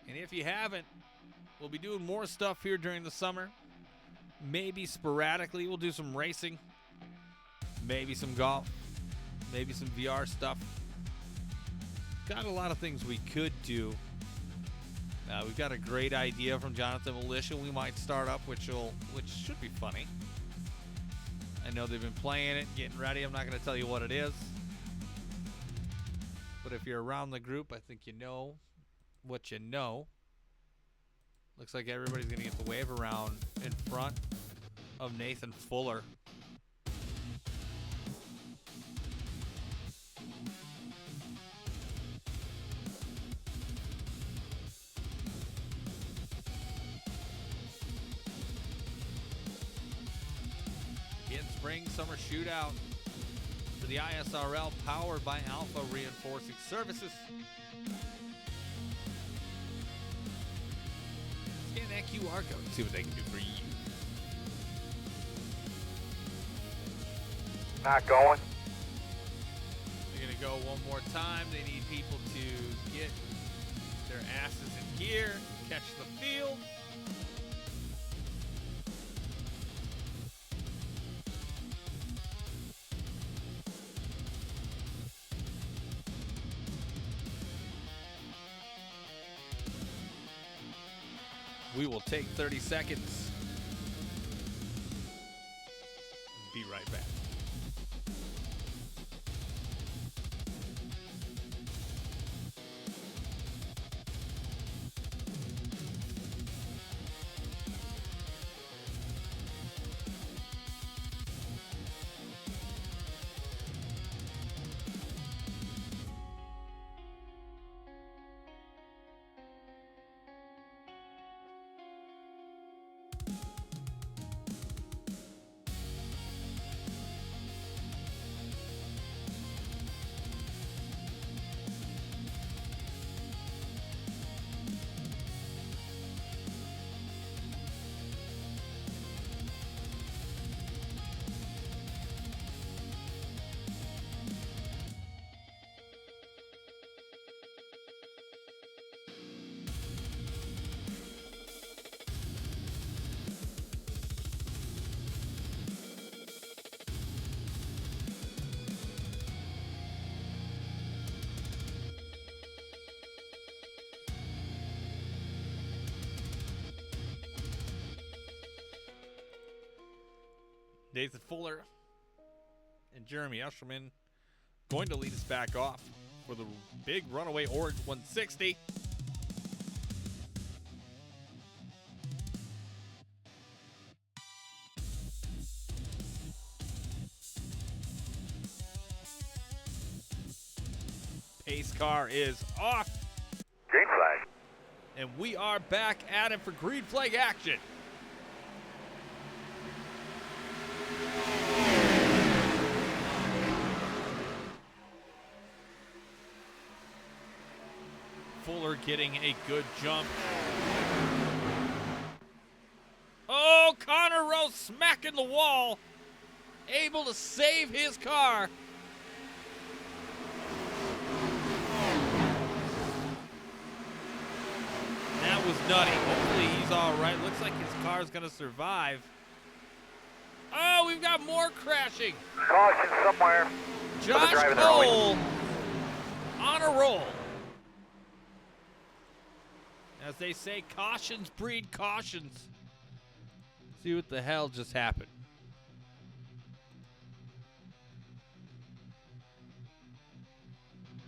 And if you haven't, we'll be doing more stuff here during the summer. Maybe sporadically we'll do some racing. Maybe some golf. Maybe some VR stuff. Got a lot of things we could do. We've got a great idea from Jonathan Militia we might start up, which should be funny. I know they've been playing it, getting ready. I'm not going to tell you what it is. But if you're around the group, I think you know what you know. Looks like everybody's going to get the wave around in front of Nathan Fuller. Spring Summer Shootout for the ISRL, powered by Alpha Reinforcing Services. QR code and see what they can do for you. Not going. They're going to go one more time. They need people to get their asses in gear, catch the field. We will take 30 seconds. Be right back. Nathan Fuller and Jeremy Usherman going to lead us back off for the big Runaway Orange 160. Pace car is off. Green flag. And we are back at it for green flag action. Fuller getting a good jump. Oh, Connor Rowe smacking the wall. Able to save his car. That was nutty. Hopefully he's all right. Looks like his car's going to survive. Oh, we've got more crashing. Caution somewhere. Josh driving early. Cole on a roll. As they say, cautions breed cautions. See what the hell just happened.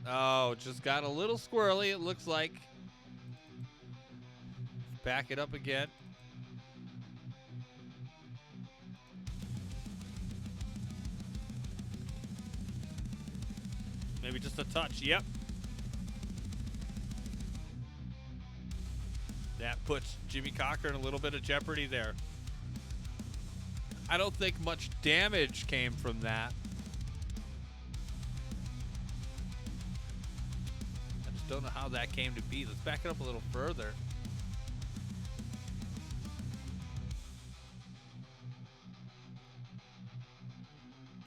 Oh, just got a little squirrely, it looks like. Back it up again. Maybe just a touch. Yep. That puts Jimmy Cocker in a little bit of jeopardy there. I don't think much damage came from that. I just don't know how that came to be. Let's back it up a little further.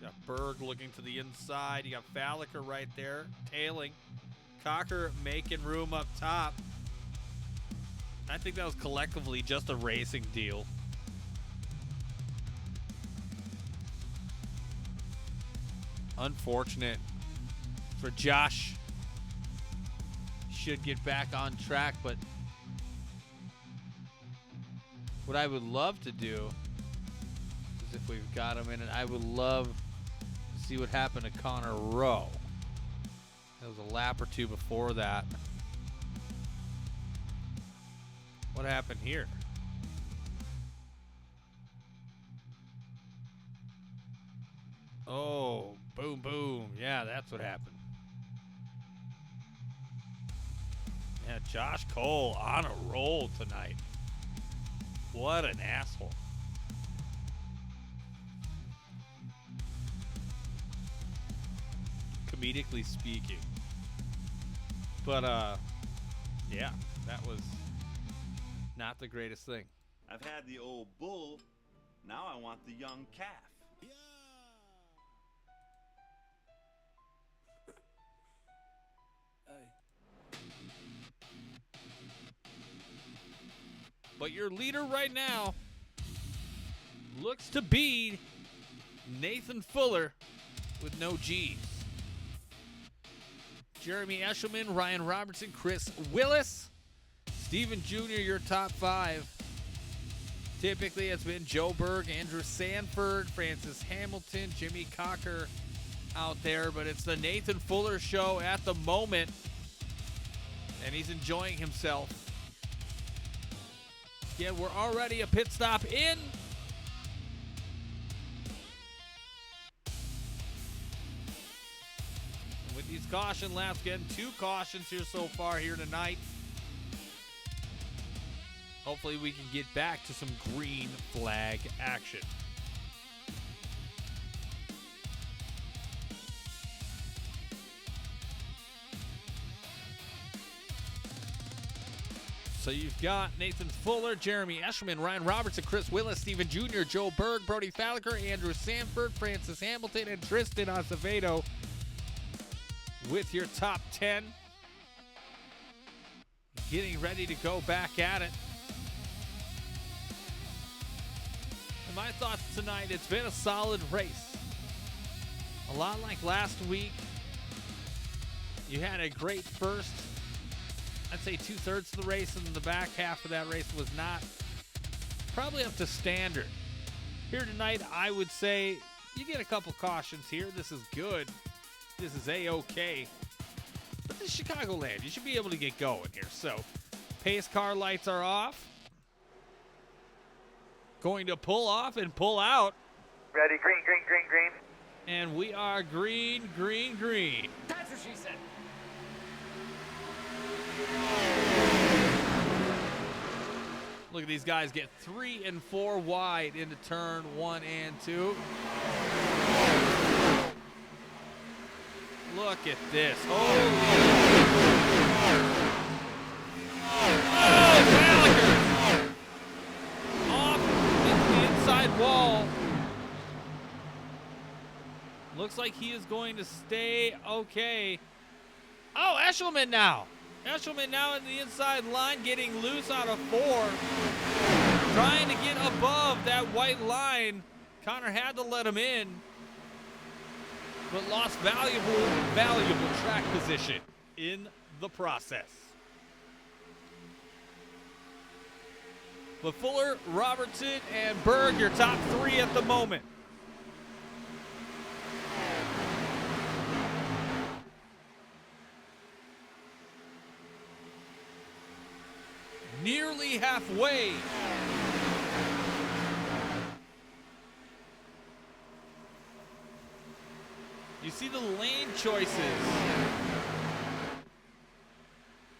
Got Berg looking to the inside. You got Falliker right there, tailing. Cocker making room up top. I think that was collectively just a racing deal. Unfortunate for Josh. Should get back on track, but what I would love to do is if we've got him in it, I would love to see what happened to Connor Rowe. There was a lap or two before that. What happened here? Oh, boom, boom. Yeah, that's what happened. Yeah, Josh Cole on a roll tonight. What an asshole. Comedically speaking. But, yeah, that was not the greatest thing. I've had the old bull, now I want the young calf. But your leader right now looks to be Nathan Fuller with no G's. Jeremy Eshelman, Ryan Robertson, Chris Willis, Stephen Jr., your top 5. Typically, it's been Joe Berg, Andrew Sanford, Francis Hamilton, Jimmy Cocker out there, but it's the Nathan Fuller show at the moment, and he's enjoying himself. Yeah, we're already a pit stop in. With these caution laps, getting 2 cautions here so far here tonight. Hopefully we can get back to some green flag action. So you've got Nathan Fuller, Jeremy Eshelman, Ryan Robertson, Chris Willis, Stephen Jr., Joe Berg, Brody Falliker, Andrew Sanford, Francis Hamilton, and Tristan Acevedo with your top 10. Getting ready to go back at it. And my thoughts tonight, it's been a solid race. A lot like last week. You had a great first, I'd say 2/3 of the race, and the back half of that race was not probably up to standard. Here tonight, I would say you get a couple cautions here. This is good. This is A-OK. But this is Chicagoland. You should be able to get going here. So, pace car lights are off. Going to pull off and pull out. Ready, green, green, green, green. And we are green, green, green. That's what she said. Look at these guys get 3 and 4 wide into turn 1 and 2. Look at this. Holy. Oh, off into the inside wall. Looks like he is going to stay okay. Oh, Eshelman now. Eshelman now in the inside line, getting loose out of 4. Trying to get above that white line. Connor had to let him in, but lost valuable track position in the process. But Fuller, Robertson, and Berg, your top 3 at the moment. Nearly halfway. You see the lane choices.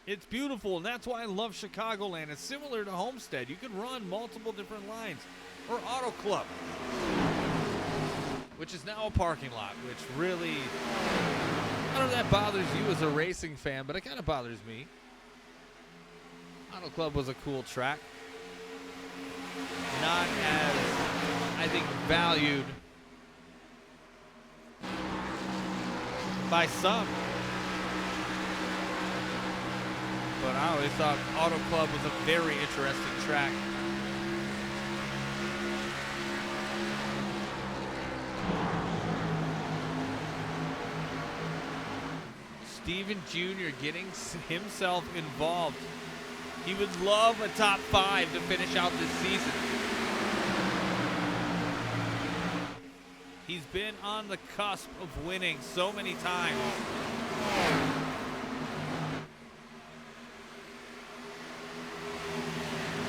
It's beautiful, and that's why I love Chicagoland. It's similar to Homestead. You can run multiple different lines. Or Auto Club, which is now a parking lot, which really, I don't know if that bothers you as a racing fan, but it kind of bothers me. Auto Club was a cool track. Not as, I think, valued by some. But I always thought Auto Club was a very interesting track. Stephen Jr. getting himself involved. He would love a top 5 to finish out this season. He's been on the cusp of winning so many times.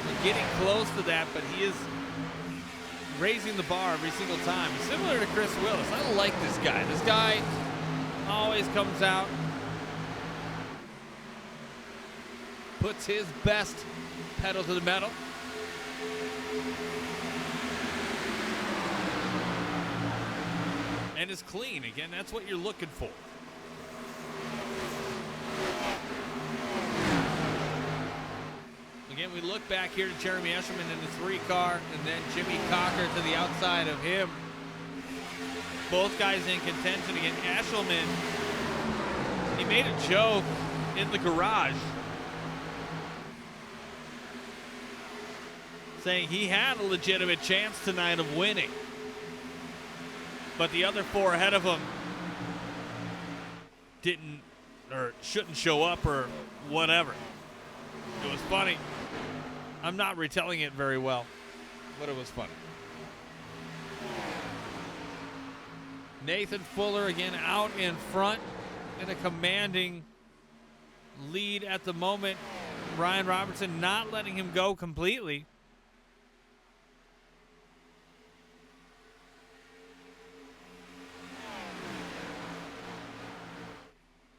We're getting close to that, but he is raising the bar every single time. Similar to Chris Willis. I don't like this guy. This guy always comes out, puts his best pedal to the metal. And is clean. Again, that's what you're looking for. Again, we look back here to Jeremy Eshelman in the 3-car, and then Jimmy Cocker to the outside of him. Both guys in contention again. Eshelman, he made a joke in the garage saying he had a legitimate chance tonight of winning, but the other 4 ahead of him didn't or shouldn't show up or whatever. It was funny. I'm not retelling it very well, but it was funny. Nathan Fuller again out in front in a commanding lead at the moment. Ryan Robertson not letting him go completely.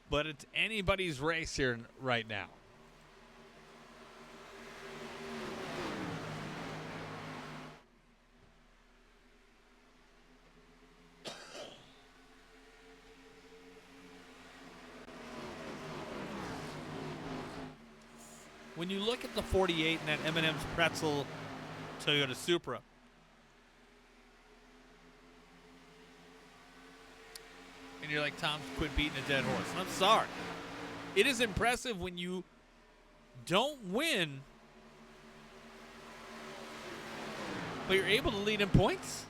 But it's anybody's race here right now. When you look at the 48 and that M&M's Pretzel Toyota Supra, and you're like, Tom, quit beating a dead horse. And I'm sorry. It is impressive when you don't win, but you're able to lead in points.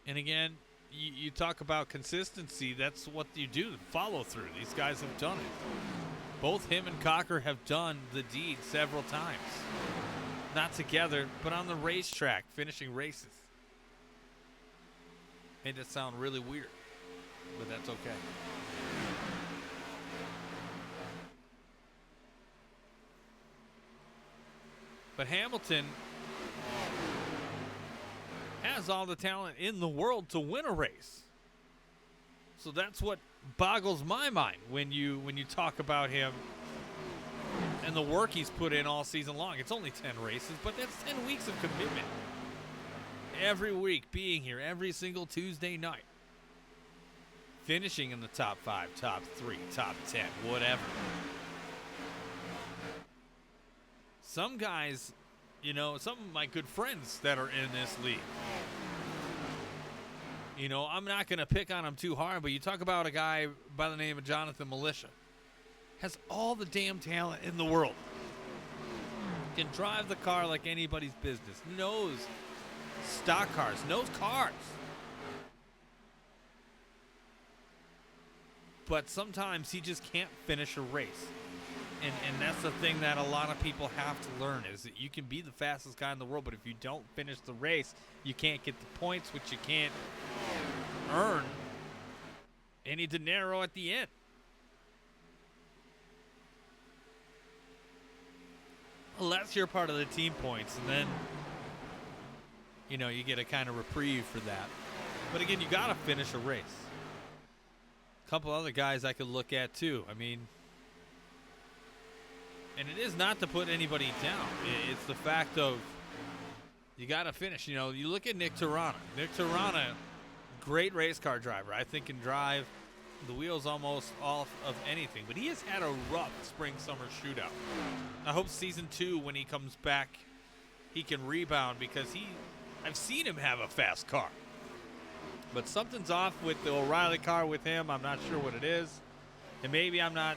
And again, you talk about consistency. That's what you do, follow through. These guys have done it. Both him and Cocker have done the deed several times. Not together, but on the racetrack, finishing races. Made that sound really weird, but that's okay. But Hamilton has all the talent in the world to win a race. So that's what boggles my mind when you talk about him and the work he's put in all season long. It's only 10 races, but that's 10 weeks of commitment. Every week, being here every single Tuesday night. Finishing in the top 5, top 3, top 10, whatever. Some guys, some of my good friends that are in this league. I'm not going to pick on him too hard, but you talk about a guy by the name of Jonathan Militia. Has all the damn talent in the world. Can drive the car like anybody's business. Knows stock cars, knows cars. But sometimes he just can't finish a race. And that's the thing that a lot of people have to learn is that you can be the fastest guy in the world, but if you don't finish the race, you can't get the points, which you can't earn any dinero at the end. Unless you're part of the team points, and then you get a kind of reprieve for that. But again, you got to finish a race. A couple other guys I could look at too. And it is not to put anybody down. It's the fact of you got to finish. You look at Nick Tirana. Nick Tirana, great race car driver. I think can drive the wheels almost off of anything. But he has had a rough spring-summer shootout. I hope season 2, when he comes back, he can rebound because I've seen him have a fast car. But something's off with the O'Reilly car with him. I'm not sure what it is. And maybe I'm not,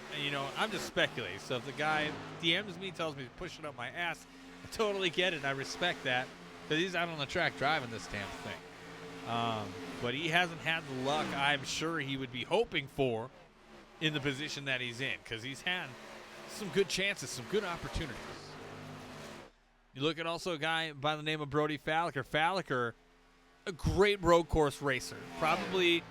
I'm just speculating. So if the guy DMs me, tells me to push it up my ass, I totally get it. And I respect that because he's out on the track driving this damn thing. But he hasn't had the luck I'm sure he would be hoping for in the position that he's in because he's had some good chances, some good opportunities. You look at also a guy by the name of Brody Falliker. Falliker, a great road course racer. Probably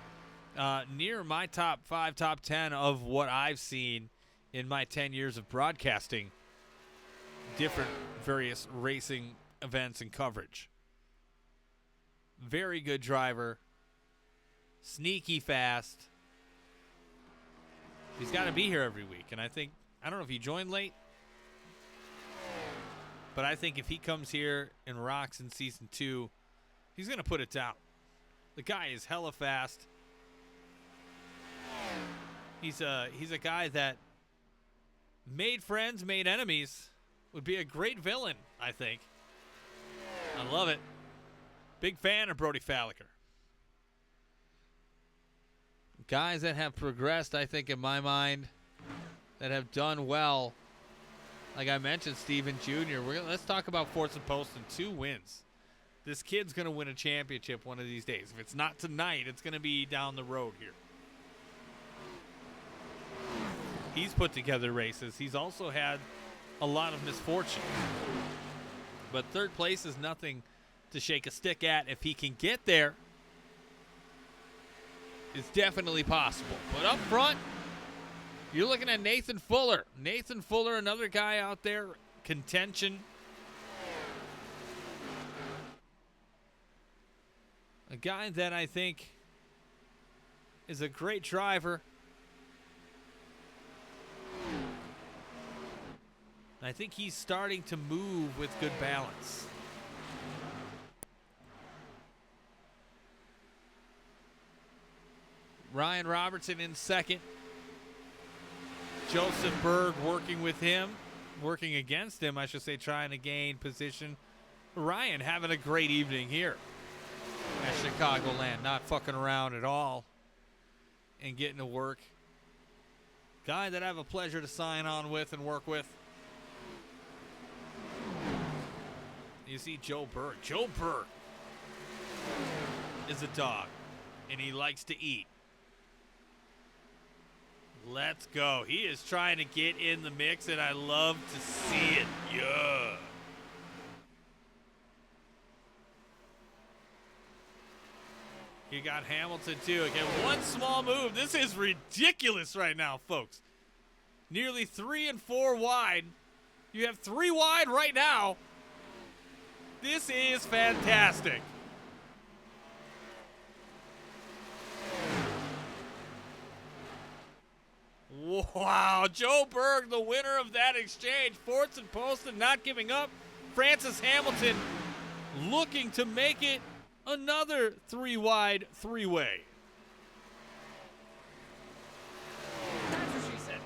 near my top 5, top 10 of what I've seen in my 10 years of broadcasting different various racing events and coverage. Very good driver. Sneaky fast. He's got to be here every week. And I don't know if he joined late, but I think if he comes here and rocks in season 2, he's going to put it down. The guy is hella fast. He's a guy that made friends, made enemies. Would be a great villain, I think. I love it. Big fan of Brody Falliker. Guys that have progressed, I think, in my mind, that have done well. Like I mentioned, Steven Jr. Let's talk about Fortson Poston. 2 wins. This kid's going to win a championship one of these days. If it's not tonight, it's going to be down the road here. He's put together races. He's also had a lot of misfortune. But third place is nothing to shake a stick at. If he can get there, it's definitely possible. But up front, you're looking at Nathan Fuller. Nathan Fuller, another guy out there, contention. A guy that I think is a great driver. I think he's starting to move with good balance. Ryan Robertson in second. Joseph Berg working with him, working against him, I should say, trying to gain position. Ryan having a great evening here at Chicagoland, not fucking around at all and getting to work. Guy that I have a pleasure to sign on with and work with. You see Joe Berg. Joe Berg is a dog, and he likes to eat. Let's go. He is trying to get in the mix, and I love to see it. Yeah. You got Hamilton, too. Again, one small move. This is ridiculous right now, folks. Nearly 3 and 4 wide. You have 3 wide right now. This is fantastic. Wow, Joe Berg, the winner of that exchange. Fortson Poston not giving up. Francis Hamilton looking to make it another 3-wide 3-way. That's what she said.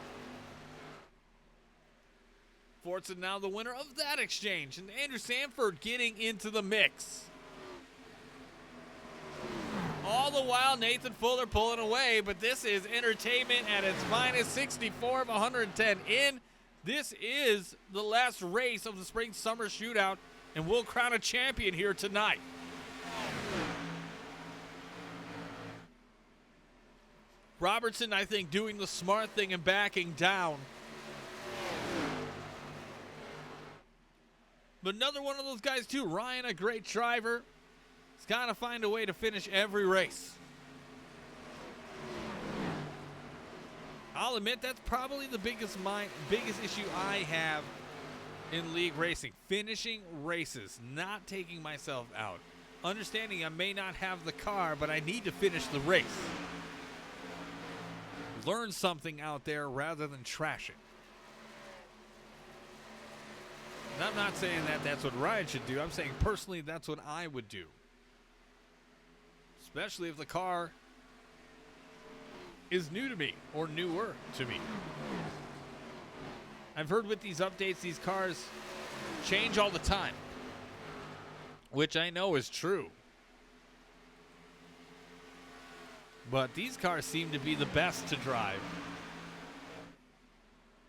Fortson now the winner of that exchange. And Andrew Sanford getting into the mix. All the while, Nathan Fuller pulling away, but this is entertainment at its finest. 64 of 110 in. This is the last race of the Spring-Summer Shootout, and we'll crown a champion here tonight. Robertson, I think, doing the smart thing and backing down. But another one of those guys, too. Ryan, a great driver. He's got to find a way to finish every race. I'll admit that's probably the biggest issue I have in league racing. Finishing races, not taking myself out. Understanding I may not have the car, but I need to finish the race. Learn something out there rather than trash it. And I'm not saying that that's what Ryan should do. I'm saying personally that's what I would do. Especially if the car is new to me or newer to me. I've heard with these updates, these cars change all the time, which I know is true. But these cars seem to be the best to drive.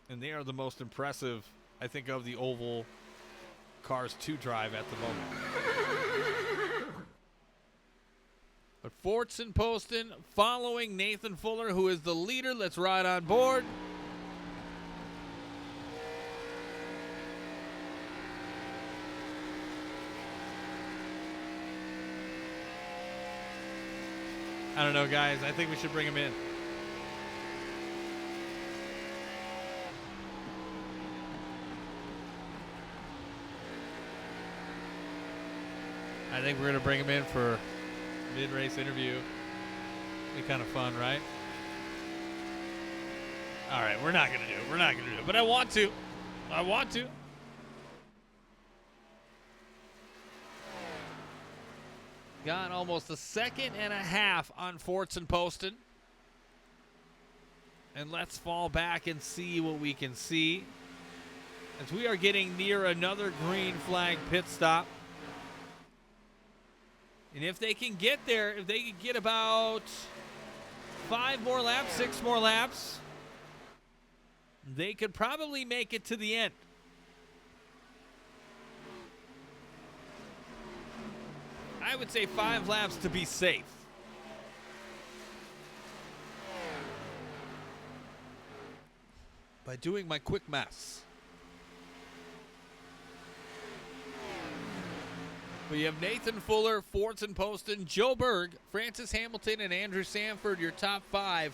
And they are the most impressive, I think, of the oval cars to drive at the moment. But Fortson Poston following Nathan Fuller, who is the leader. Let's ride on board. I don't know, guys. I think we should bring him in. I think we're going to bring him in for mid-race interview. Be kind of fun, right? All right, we're not going to do it. We're not going to do it. But I want to. I want to. Got almost a second and a half on Fortson Poston. And let's fall back and see what we can see, as we are getting near another green flag pit stop. And if they can get there, if they can get about 5 more laps, 6 more laps, they could probably make it to the end. I would say 5 laps to be safe. By doing my quick maths. We have Nathan Fuller, Fortson Poston, Joe Berg, Francis Hamilton, and Andrew Sanford, your top 5,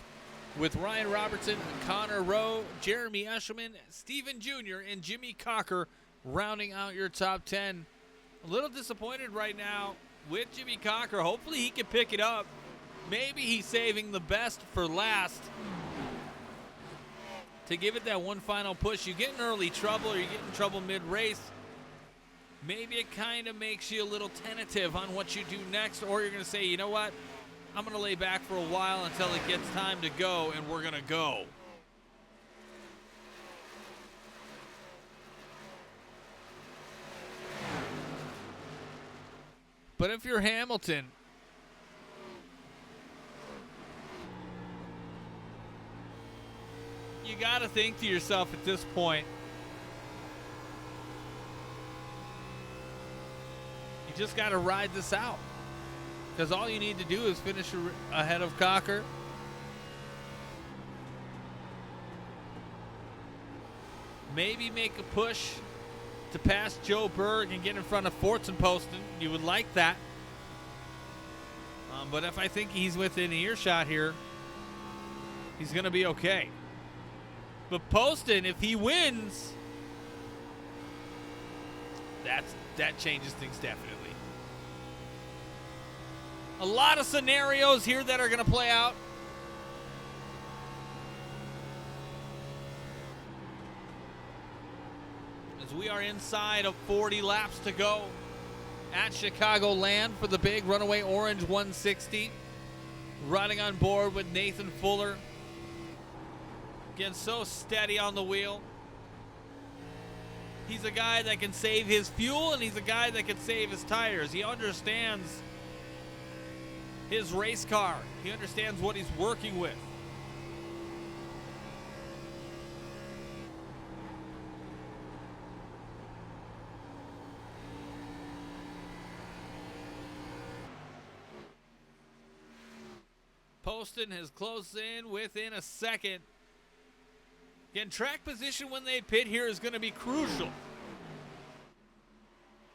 with Ryan Robertson, Connor Rowe, Jeremy Eshelman, Stephen Jr., and Jimmy Cocker rounding out your top 10. A little disappointed right now with Jimmy Cocker. Hopefully he can pick it up. Maybe he's saving the best for last to give it that one final push. You get in early trouble, or you get in trouble mid-race, maybe it kind of makes you a little tentative on what you do next, or you're going to say, you know what, I'm going to lay back for a while until it gets time to go, and we're going to go. But if you're Hamilton, you got to think to yourself at this point, you just got to ride this out. Because all you need to do is finish ahead of Cocker. Maybe make a push to pass Joe Berg and get in front of Fortson Poston. You would like that. But if I think he's within earshot here, he's going to be okay. But Poston, if he wins, that changes things definitely. A lot of scenarios here that are going to play out. As we are inside of 40 laps to go at Chicagoland for the big Runaway Orange 160. Riding on board with Nathan Fuller. Again, so steady on the wheel. He's a guy that can save his fuel, and he's a guy that can save his tires. He understands his race car. He understands what he's working with. Poston has closed in within a second. Again, track position when they pit here is going to be crucial.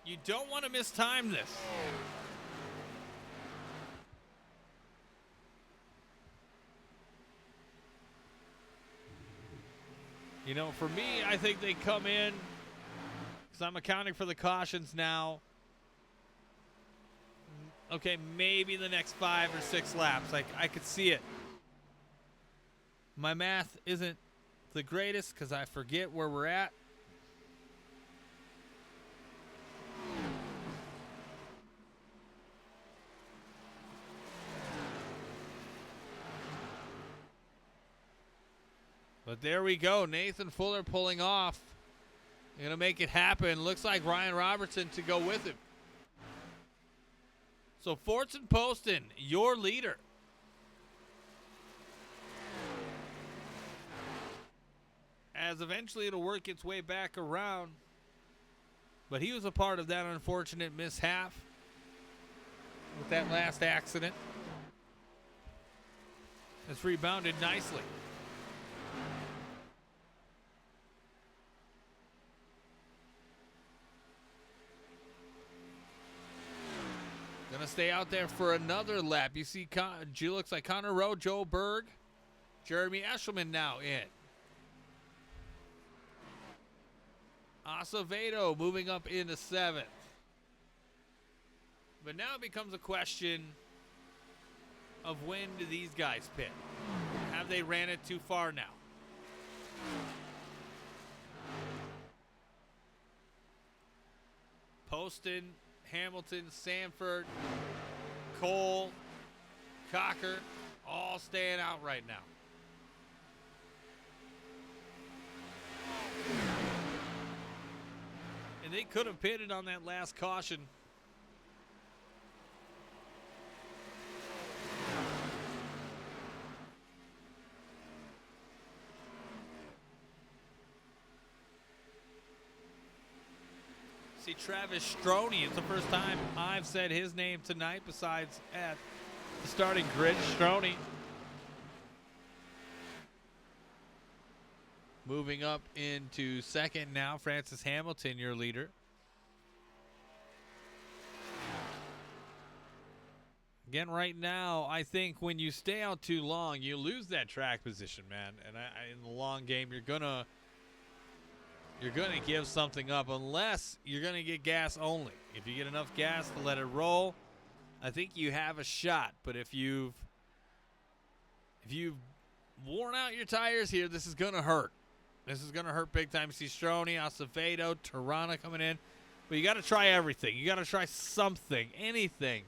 You don't want to mistime this. You know, for me, I think they come in, because I'm accounting for the cautions now. Okay, maybe the next 5 or 6 laps. I could see it. My math isn't the greatest because I forget where we're at. But there we go. Nathan Fuller pulling off. Going to make it happen. Looks like Ryan Robertson to go with him. So Fortson Poston, your leader. As eventually it'll work its way back around. But he was a part of that unfortunate mishap with that last accident. It's rebounded nicely. Gonna stay out there for another lap. You see, looks like Connor Rowe, Joe Berg, Jeremy Eshelman now in. Acevedo moving up into 7th. But now it becomes a question of when do these guys pit? Have they ran it too far now? Poston, Hamilton, Sanford, Cole, Cocker, all staying out right now. they could have pitted on that last caution. See, Travis Stroney, it's the first time I've said his name tonight besides at the starting grid. Stroney moving up into second now. Francis Hamilton, your leader. Again, right now, I think when you stay out too long, you lose that track position, man. And in the long game, you're gonna give something up unless you're gonna get gas only. If you get enough gas to let it roll, I think you have a shot. But if you've worn out your tires here, this is gonna hurt. This is gonna hurt big time. See Stroney, Acevedo, Tirana coming in, but you got to try everything. You got to try something, anything.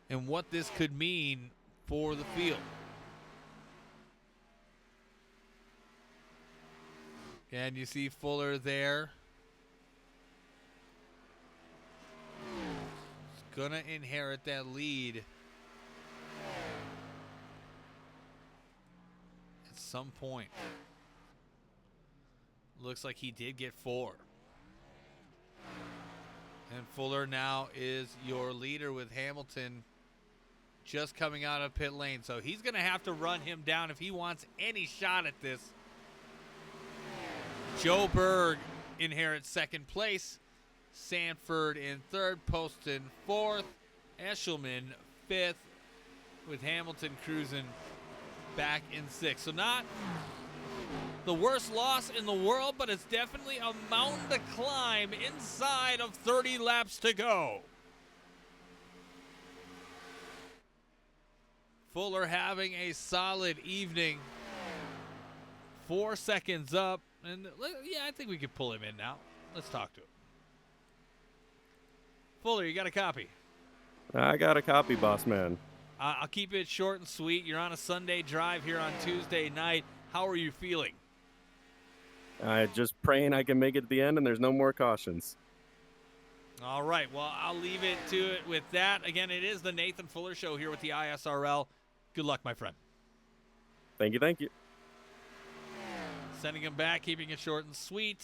And what this could mean for the field. And you see Fuller there. He's going to inherit that lead at some point. Looks like he did get 4. And Fuller now is your leader with Hamilton just coming out of pit lane. So he's going to have to run him down if he wants any shot at this. Joe Berg inherits second place. Sanford in third. Poston fourth. Eshelman fifth. With Hamilton cruising back in sixth. So not the worst loss in the world, but it's definitely a mountain to climb inside of 30 laps to go. Fuller having a solid evening. 4 seconds up. And yeah, I think we could pull him in now. Let's talk to him. Fuller, you got a copy? I got a copy, boss man. I'll keep it short and sweet. You're on a Sunday drive here on Tuesday night. How are you feeling? Just praying I can make it to the end and there's no more cautions. All right. Well, I'll leave it to it with that. Again, it is the Nathan Fuller Show here with the ISRL. Good luck, my friend. Thank you, thank you. Sending him back, keeping it short and sweet,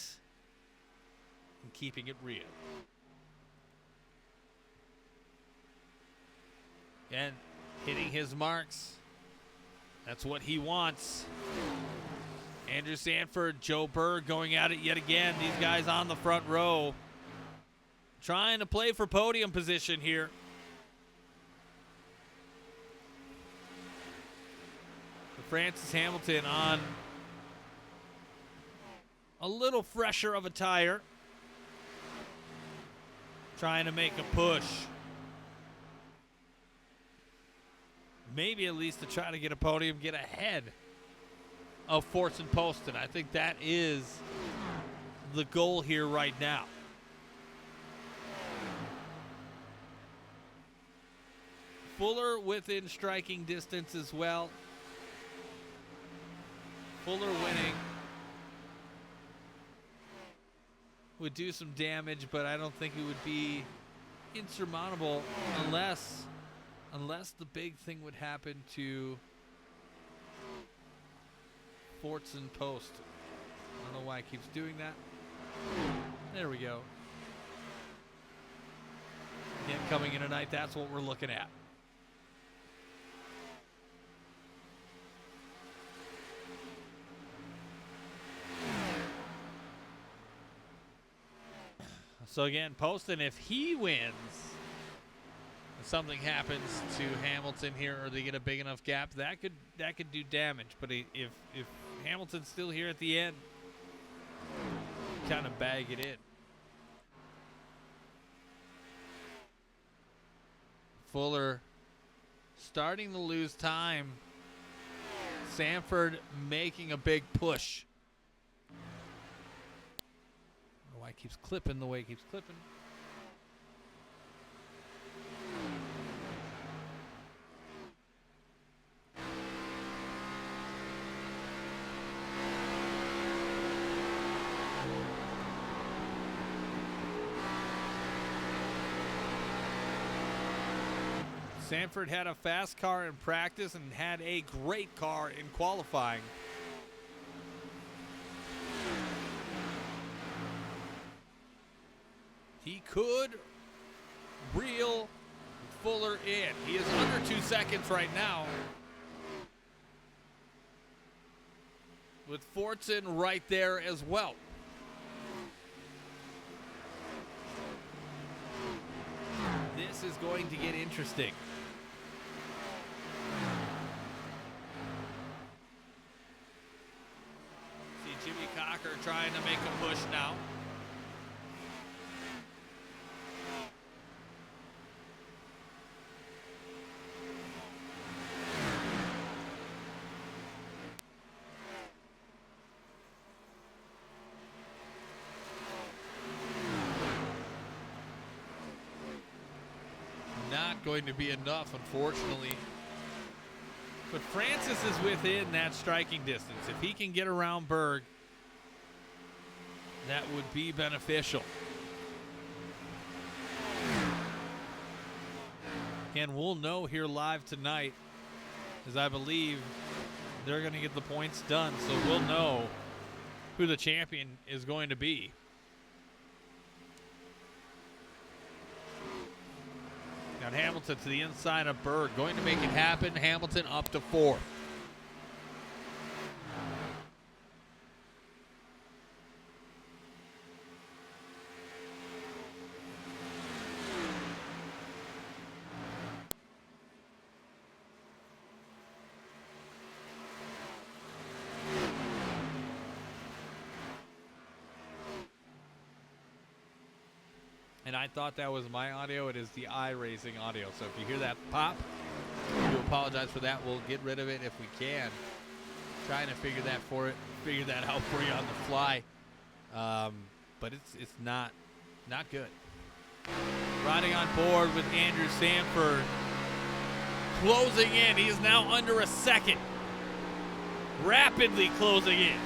and keeping it real. And hitting his marks. That's what he wants. Andrew Sanford, Joe Berg going at it yet again. These guys on the front row trying to play for podium position here. Francis Hamilton on a little fresher of a tire. Trying to make a push. Maybe at least to try to get a podium, get ahead of Forts and Poston. I think that is the goal here right now. Fuller within striking distance as well. Fuller winning would do some damage, but I don't think it would be insurmountable unless the big thing would happen to Forts and Post. I don't know why it keeps doing that. There we go. Again, coming in tonight, that's what we're looking at. So again, Poston, if he wins, if something happens to Hamilton here, or they get a big enough gap, that could do damage. But if Hamilton's still here at the end, kind of bag it in. Fuller starting to lose time. Sanford making a big push. Why it keeps clipping the way it keeps clipping. Sanford had a fast car in practice and had a great car in qualifying. He could reel Fuller in. He is under 2 seconds right now, with Fortson right there as well. This is going to get interesting. See Jimmy Cocker trying to make a push now. Not going to be enough, unfortunately. But Francis is within that striking distance. If he can get around Berg, that would be beneficial. And we'll know here live tonight, as I believe they're going to get the points done, so we'll know who the champion is going to be. Got Hamilton to the inside of Berg, going to make it happen. Hamilton up to 4th. And I thought that was my audio. It is the iRacing audio. So if you hear that pop, I do apologize for that. We'll get rid of it if we can. Trying to figure that out for you on the fly. But it's not good. Riding on board with Andrew Sanford. Closing in. He is now under a second. Rapidly closing in.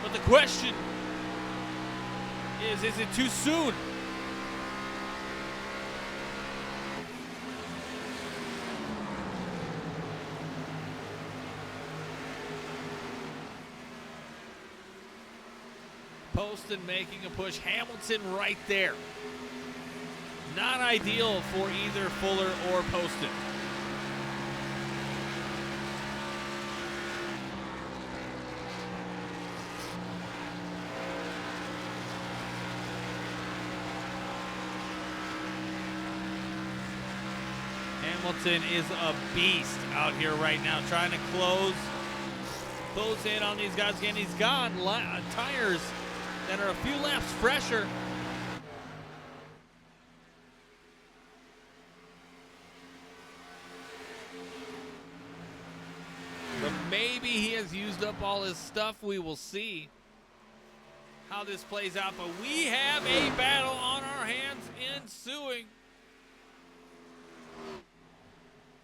But the question is it too soon? Poston making a push. Hamilton right there. Not ideal for either Fuller or Poston. Hamilton is a beast out here right now, trying to close in on these guys again. He's got tires that are a few laps fresher. But maybe he has used up all his stuff. We will see how this plays out. But we have a battle on our hands ensuing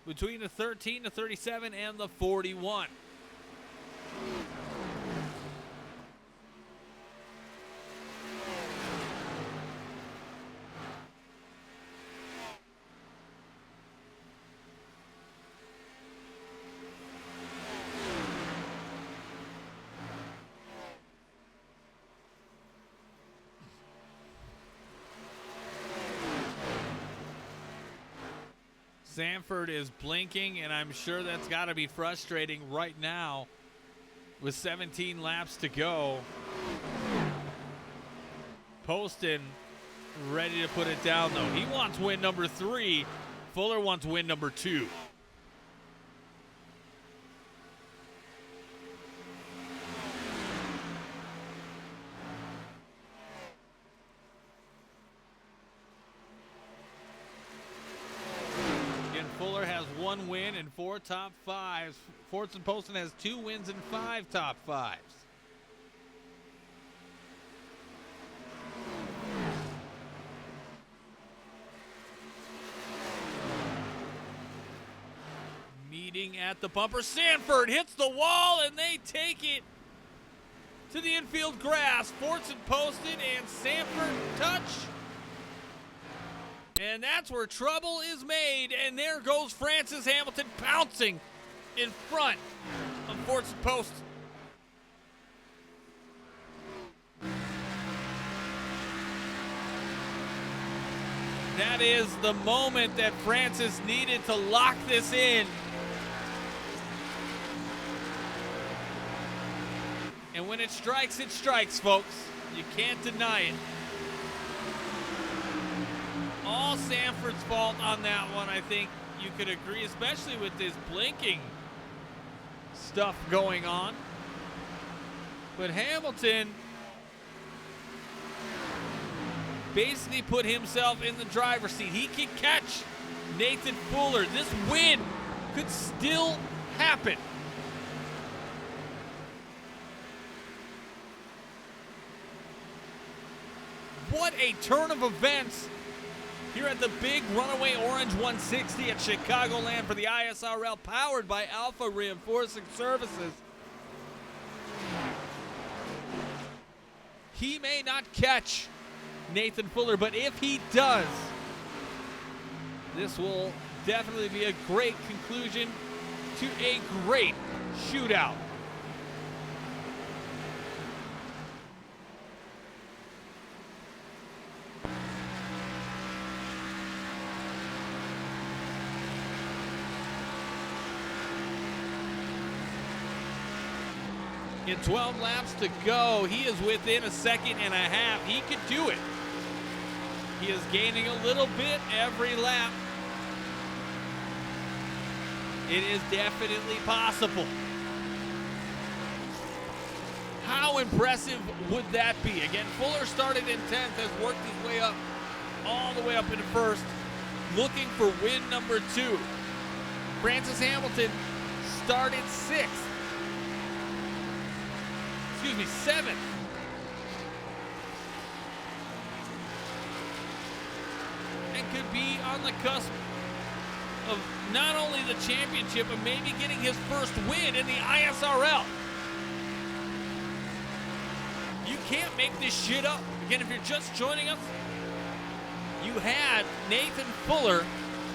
between the 13, the 37, and the 41. Sanford is blinking, and I'm sure that's got to be frustrating right now with 17 laps to go. Poston ready to put it down, though. He wants win number 3. Fuller wants win number 2. Fuller has 1 win and 4 top 5s. Fortson Poston has 2 wins and 5 top 5s. Meeting at the bumper. Sanford hits the wall and they take it to the infield grass. Fortson Poston and Sanford touch. And that's where trouble is made. And there goes Francis Hamilton pouncing in front of Fortson Post. That is the moment that Francis needed to lock this in. And when it strikes, folks. You can't deny it. All Sanford's fault on that one, I think you could agree, especially with this blinking stuff going on. But Hamilton basically put himself in the driver's seat. He can catch Nathan Fuller. This win could still happen. What a turn of events here at the big Runaway Orange 160 at Chicagoland for the ISRL, powered by Alpha Reinforcing Services. He may not catch Nathan Fuller, but if he does, this will definitely be a great conclusion to a great shootout. In 12 laps to go, he is within a second and a half. He could do it. He is gaining a little bit every lap. It is definitely possible. How impressive would that be? Again, Fuller started in 10th, has worked his way up, all the way up into first, looking for win number 2. Francis Hamilton started 6th. Excuse me, 7th. And could be on the cusp of not only the championship, but maybe getting his first win in the ISRL. You can't make this shit up. Again, if you're just joining us, you had Nathan Fuller,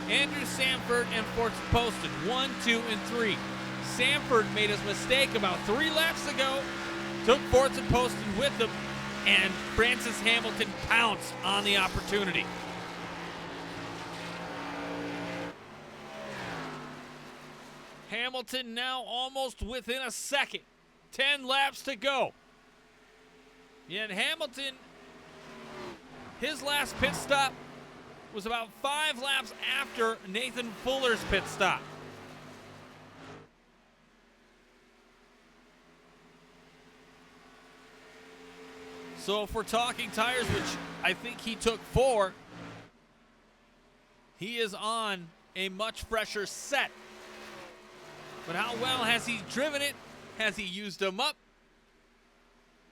Andrew Sanford, and Fortson Poston, 1, 2, and 3. Sanford made his mistake about 3 laps ago, took Fortson Poston with him, and Francis Hamilton pounced on the opportunity. Hamilton now almost within a second. 10 laps to go. Yet Hamilton, his last pit stop was about 5 laps after Nathan Fuller's pit stop. So if we're talking tires, which I think he took 4, he is on a much fresher set. But how well has he driven it? Has he used them up?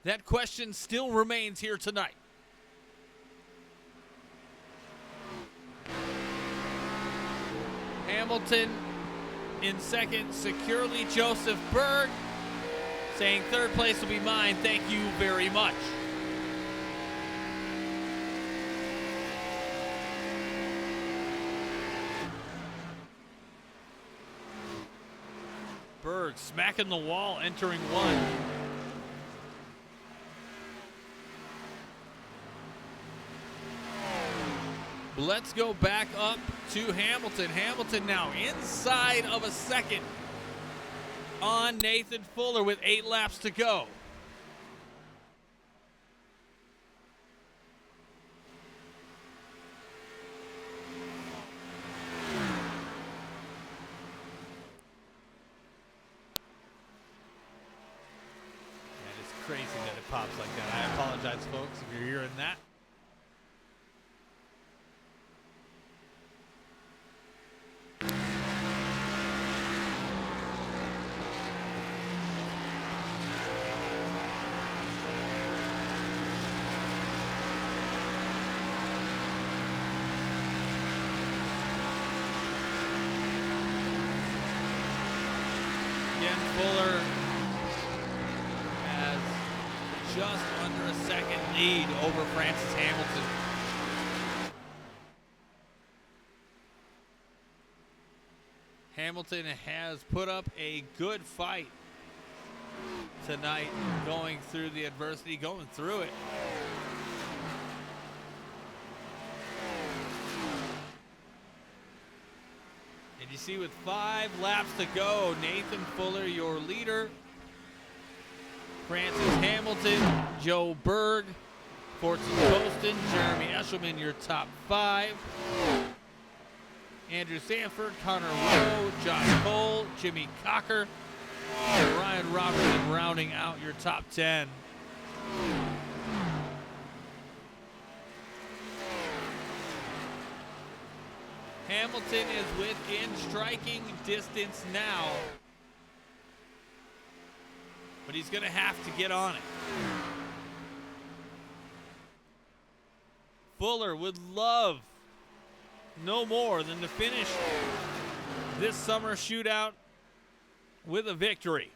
That question still remains here tonight. Hamilton in second, securely Joseph Berg, saying third place will be mine, thank you very much. Berg smacking the wall, entering 1. Let's go back up to Hamilton. Hamilton now inside of a second on Nathan Fuller with 8 laps to go. Crazy that it pops like that. I apologize, folks, if you're hearing that. Again, Fuller just under a second lead over Francis Hamilton. Hamilton has put up a good fight tonight, going through the adversity, going through it. And you see with 5 laps to go, Nathan Fuller, your leader. Francis Hamilton, Joe Berg, Fortson Poston, Jeremy Eshelman, your top 5. Andrew Sanford, Connor Rowe, Josh Cole, Jimmy Cocker, and Ryan Robertson rounding out your top 10. Hamilton is within striking distance now, but he's going to have to get on it. Fuller would love no more than to finish this summer shootout with a victory.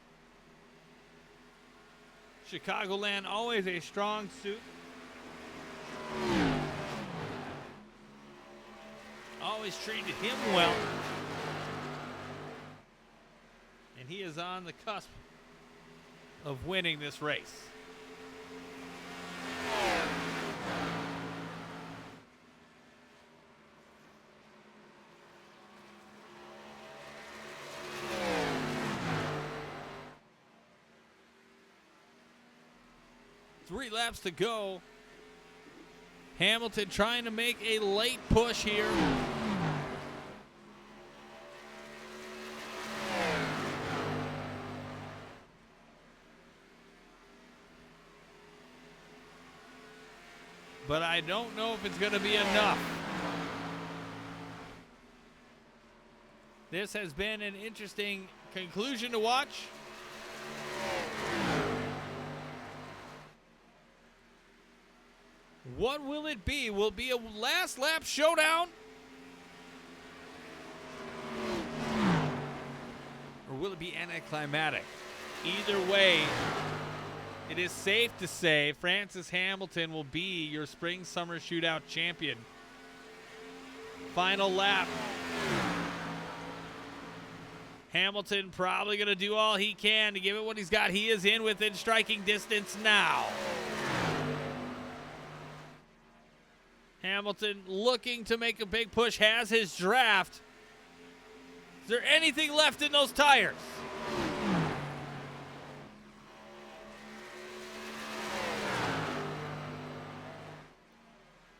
Chicagoland always a strong suit. Always treated him well. And he is on the cusp of winning this race. Three laps to go. Hamilton trying to make a late push here. But I don't know if it's going to be enough. This has been an interesting conclusion to watch. What will it be? Will it be a last lap showdown? Or will it be anticlimactic? Either way, it is safe to say Francis Hamilton will be your spring summer shootout champion. Final lap. Hamilton probably going to do all he can to give it what he's got. He is in within striking distance now. Hamilton looking to make a big push, has his draft. Is there anything left in those tires?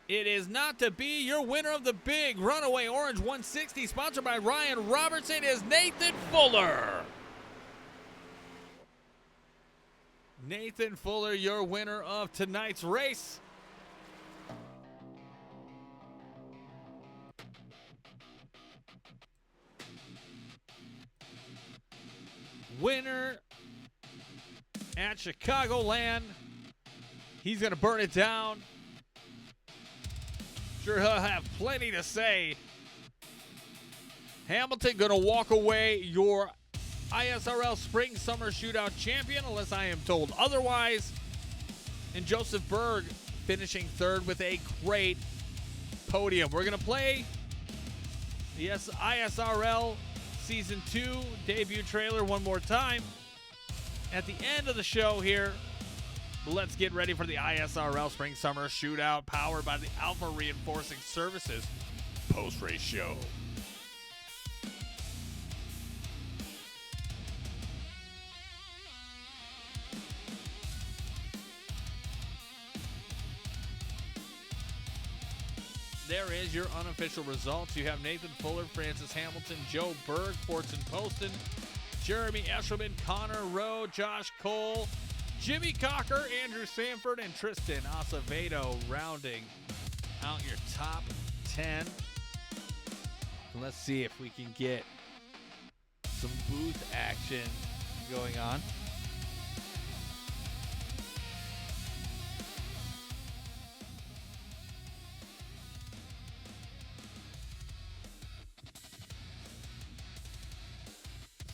It is not to be. Your winner of the big Runaway Orange 160, sponsored by Ryan Robertson, is Nathan Fuller. Nathan Fuller, your winner of tonight's race. Winner at Chicagoland. He's going to burn it down. Sure, he'll have plenty to say. Hamilton going to walk away your ISRL Spring Summer Shootout champion, unless I am told otherwise. And Joseph Berg finishing third with a great podium. We're going to play the ISRL Season 2 debut trailer one more time at the end of the show here. Let's get ready for the ISRL Spring Summer Shootout, powered by the Alpha Reinforcing Services post-race show. There is your unofficial results. You have Nathan Fuller, Francis Hamilton, Joe Berg, Fortson Poston, Jeremy Eshelman, Connor Rowe, Josh Cole, Jimmy Cocker, Andrew Sanford, and Tristan Acevedo rounding out your top 10. Let's see if we can get some booth action going on.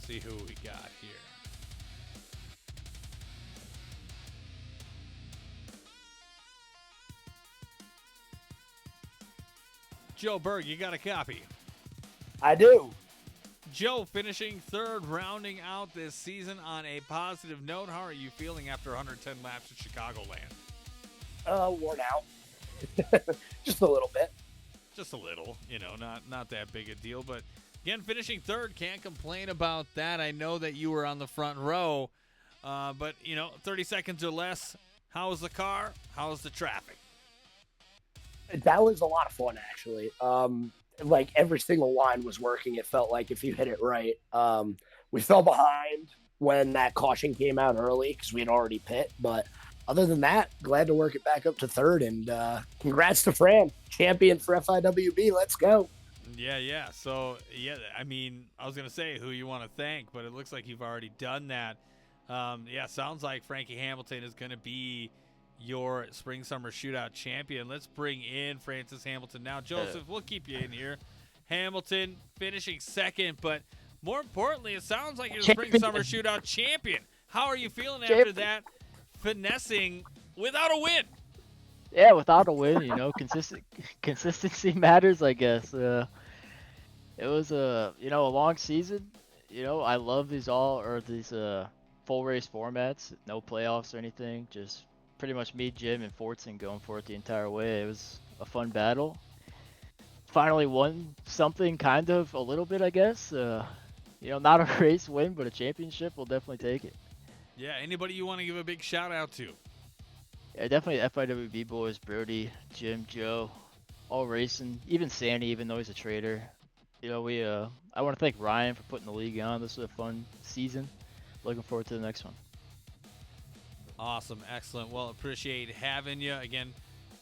See who we got here. Joe Berg, you got a copy? I do. Joe, finishing third, rounding out this season on a positive note. How are you feeling after 110 laps at Chicagoland? Worn out. Just a little bit. Just a little, not that big a deal. But again, finishing third, can't complain about that. I know that you were on the front row, but 30 seconds or less. How was the car? How was the traffic? That was a lot of fun, actually. Like every single line was working. It felt like if you hit it right. We fell behind when that caution came out early because we had already pit. But other than that, glad to work it back up to third. And congrats to Fran, champion for FIWB. Let's go. Yeah. So, I was going to say who you want to thank, but it looks like you've already done that. Sounds like Frankie Hamilton is going to be your spring-summer shootout champion. Let's bring in Francis Hamilton now. Joseph, we'll keep you in here. Hamilton finishing second, but more importantly, it sounds like you're the spring-summer shootout champion. How are you feeling after that finessing without a win? Yeah, without a win, consistency matters, I guess. It was a long season. I love these full race formats, no playoffs or anything, just pretty much me, Jim, and Fortson going for it the entire way. It was a fun battle. Finally won something, kind of, a little bit, I guess. Not a race win, but a championship. We'll definitely take it. Yeah, anybody you want to give a big shout out to? Yeah, definitely FIWB boys, Brody, Jim, Joe, all racing. Even Sandy, even though he's a trader. I want to thank Ryan for putting the league on. This was a fun season. Looking forward to the next one. Awesome. Excellent. Well, appreciate having you. Again,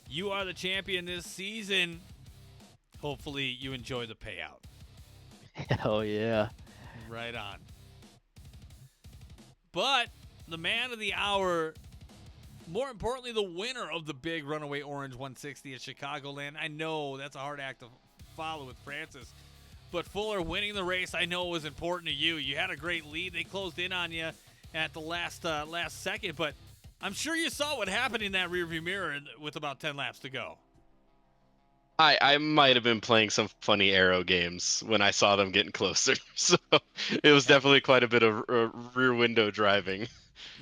you are the champion this season. Hopefully you enjoy the payout. Oh, yeah. Right on. But the man of the hour, more importantly, the winner of the big Runaway Orange 160 at Chicagoland. I know that's a hard act to follow with Francis. But Fuller winning the race, I know was important to you. You had a great lead. They closed in on you at the last second, but I'm sure you saw what happened in that rearview mirror with about 10 laps to go. I might have been playing some funny arrow games when I saw them getting closer, so it was definitely quite a bit of rear window driving.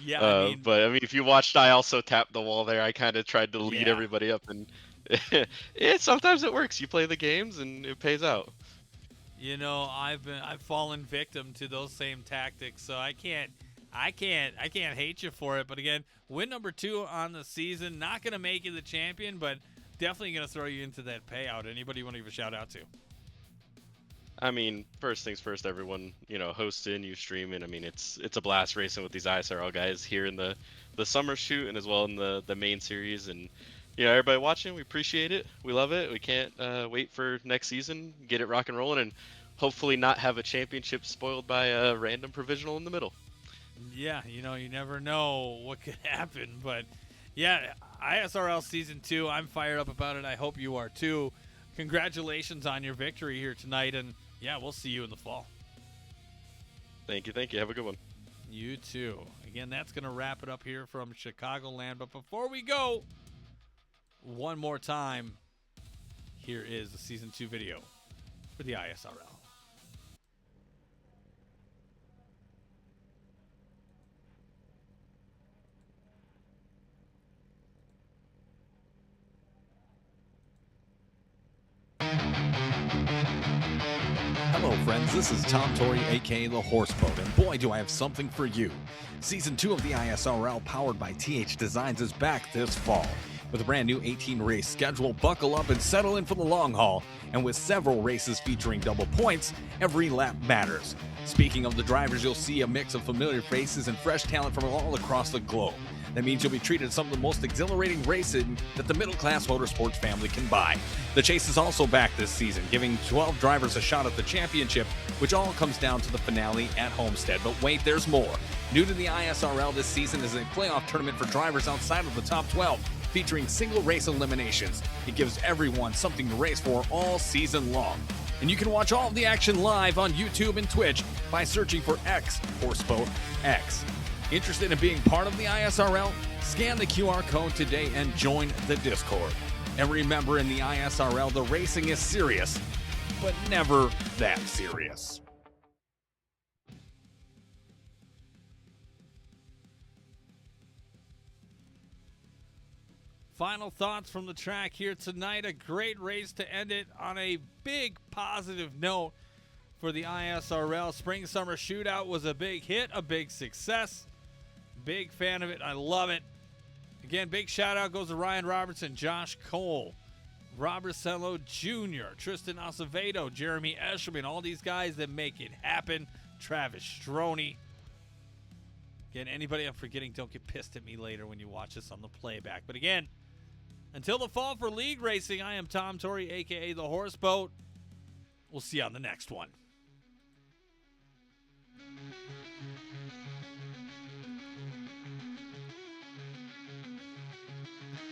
Yeah, but if you watched, I also tapped the wall there. I kind of tried to lead everybody up, and sometimes it works. You play the games, and it pays out. I've fallen victim to those same tactics, so I can't hate you for it. But again, win number 2 on the season. Not going to make you the champion, but definitely going to throw you into that payout. Anybody you want to give a shout out to? First things first, everyone, hosting, you streaming. It's a blast racing with these ISRL guys here in the summer shoot and as well in the main series. And, everybody watching, we appreciate it. We love it. We can't wait for next season, get it rock and rolling, and hopefully not have a championship spoiled by a random provisional in the middle. Yeah, you never know what could happen. But, yeah, ISRL Season 2, I'm fired up about it. I hope you are too. Congratulations on your victory here tonight. And, yeah, we'll see you in the fall. Thank you. Have a good one. You too. Again, that's going to wrap it up here from Chicagoland. But before we go, one more time, here is the Season 2 video for the ISRL. Hello, friends. This is Tom Torrey, a.k.a. The Horseboat, and boy, do I have something for you. Season 2 of the ISRL, powered by TH Designs, is back this fall. With a brand new 18-race schedule, buckle up and settle in for the long haul. And with several races featuring double points, every lap matters. Speaking of the drivers, you'll see a mix of familiar faces and fresh talent from all across the globe. That means you'll be treated to some of the most exhilarating racing that the middle-class motorsports family can buy. The chase is also back this season, giving 12 drivers a shot at the championship, which all comes down to the finale at Homestead. But wait, there's more. New to the ISRL this season is a playoff tournament for drivers outside of the top 12, featuring single race eliminations. It gives everyone something to race for all season long. And you can watch all of the action live on YouTube and Twitch by searching for X Horseboat X. Interested in being part of the ISRL? Scan the QR code today and join the Discord. And remember, in the ISRL, the racing is serious, but never that serious. Final thoughts from the track here tonight. A great race to end it on a big positive note for the ISRL. Spring Summer Shootout was a big hit, a big success. Big fan of it. I love it. Again, big shout out goes to Ryan Robertson, Josh Cole, Robert Cello Jr., Tristan Acevedo, Jeremy Eshelman, all these guys that make it happen. Travis Stroney. Again, anybody I'm forgetting, don't get pissed at me later when you watch this on the playback. But again, until the fall for league racing, I am Tom Torrey, a.k.a. The Horse Boat. We'll see you on the next one.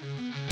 Thank you.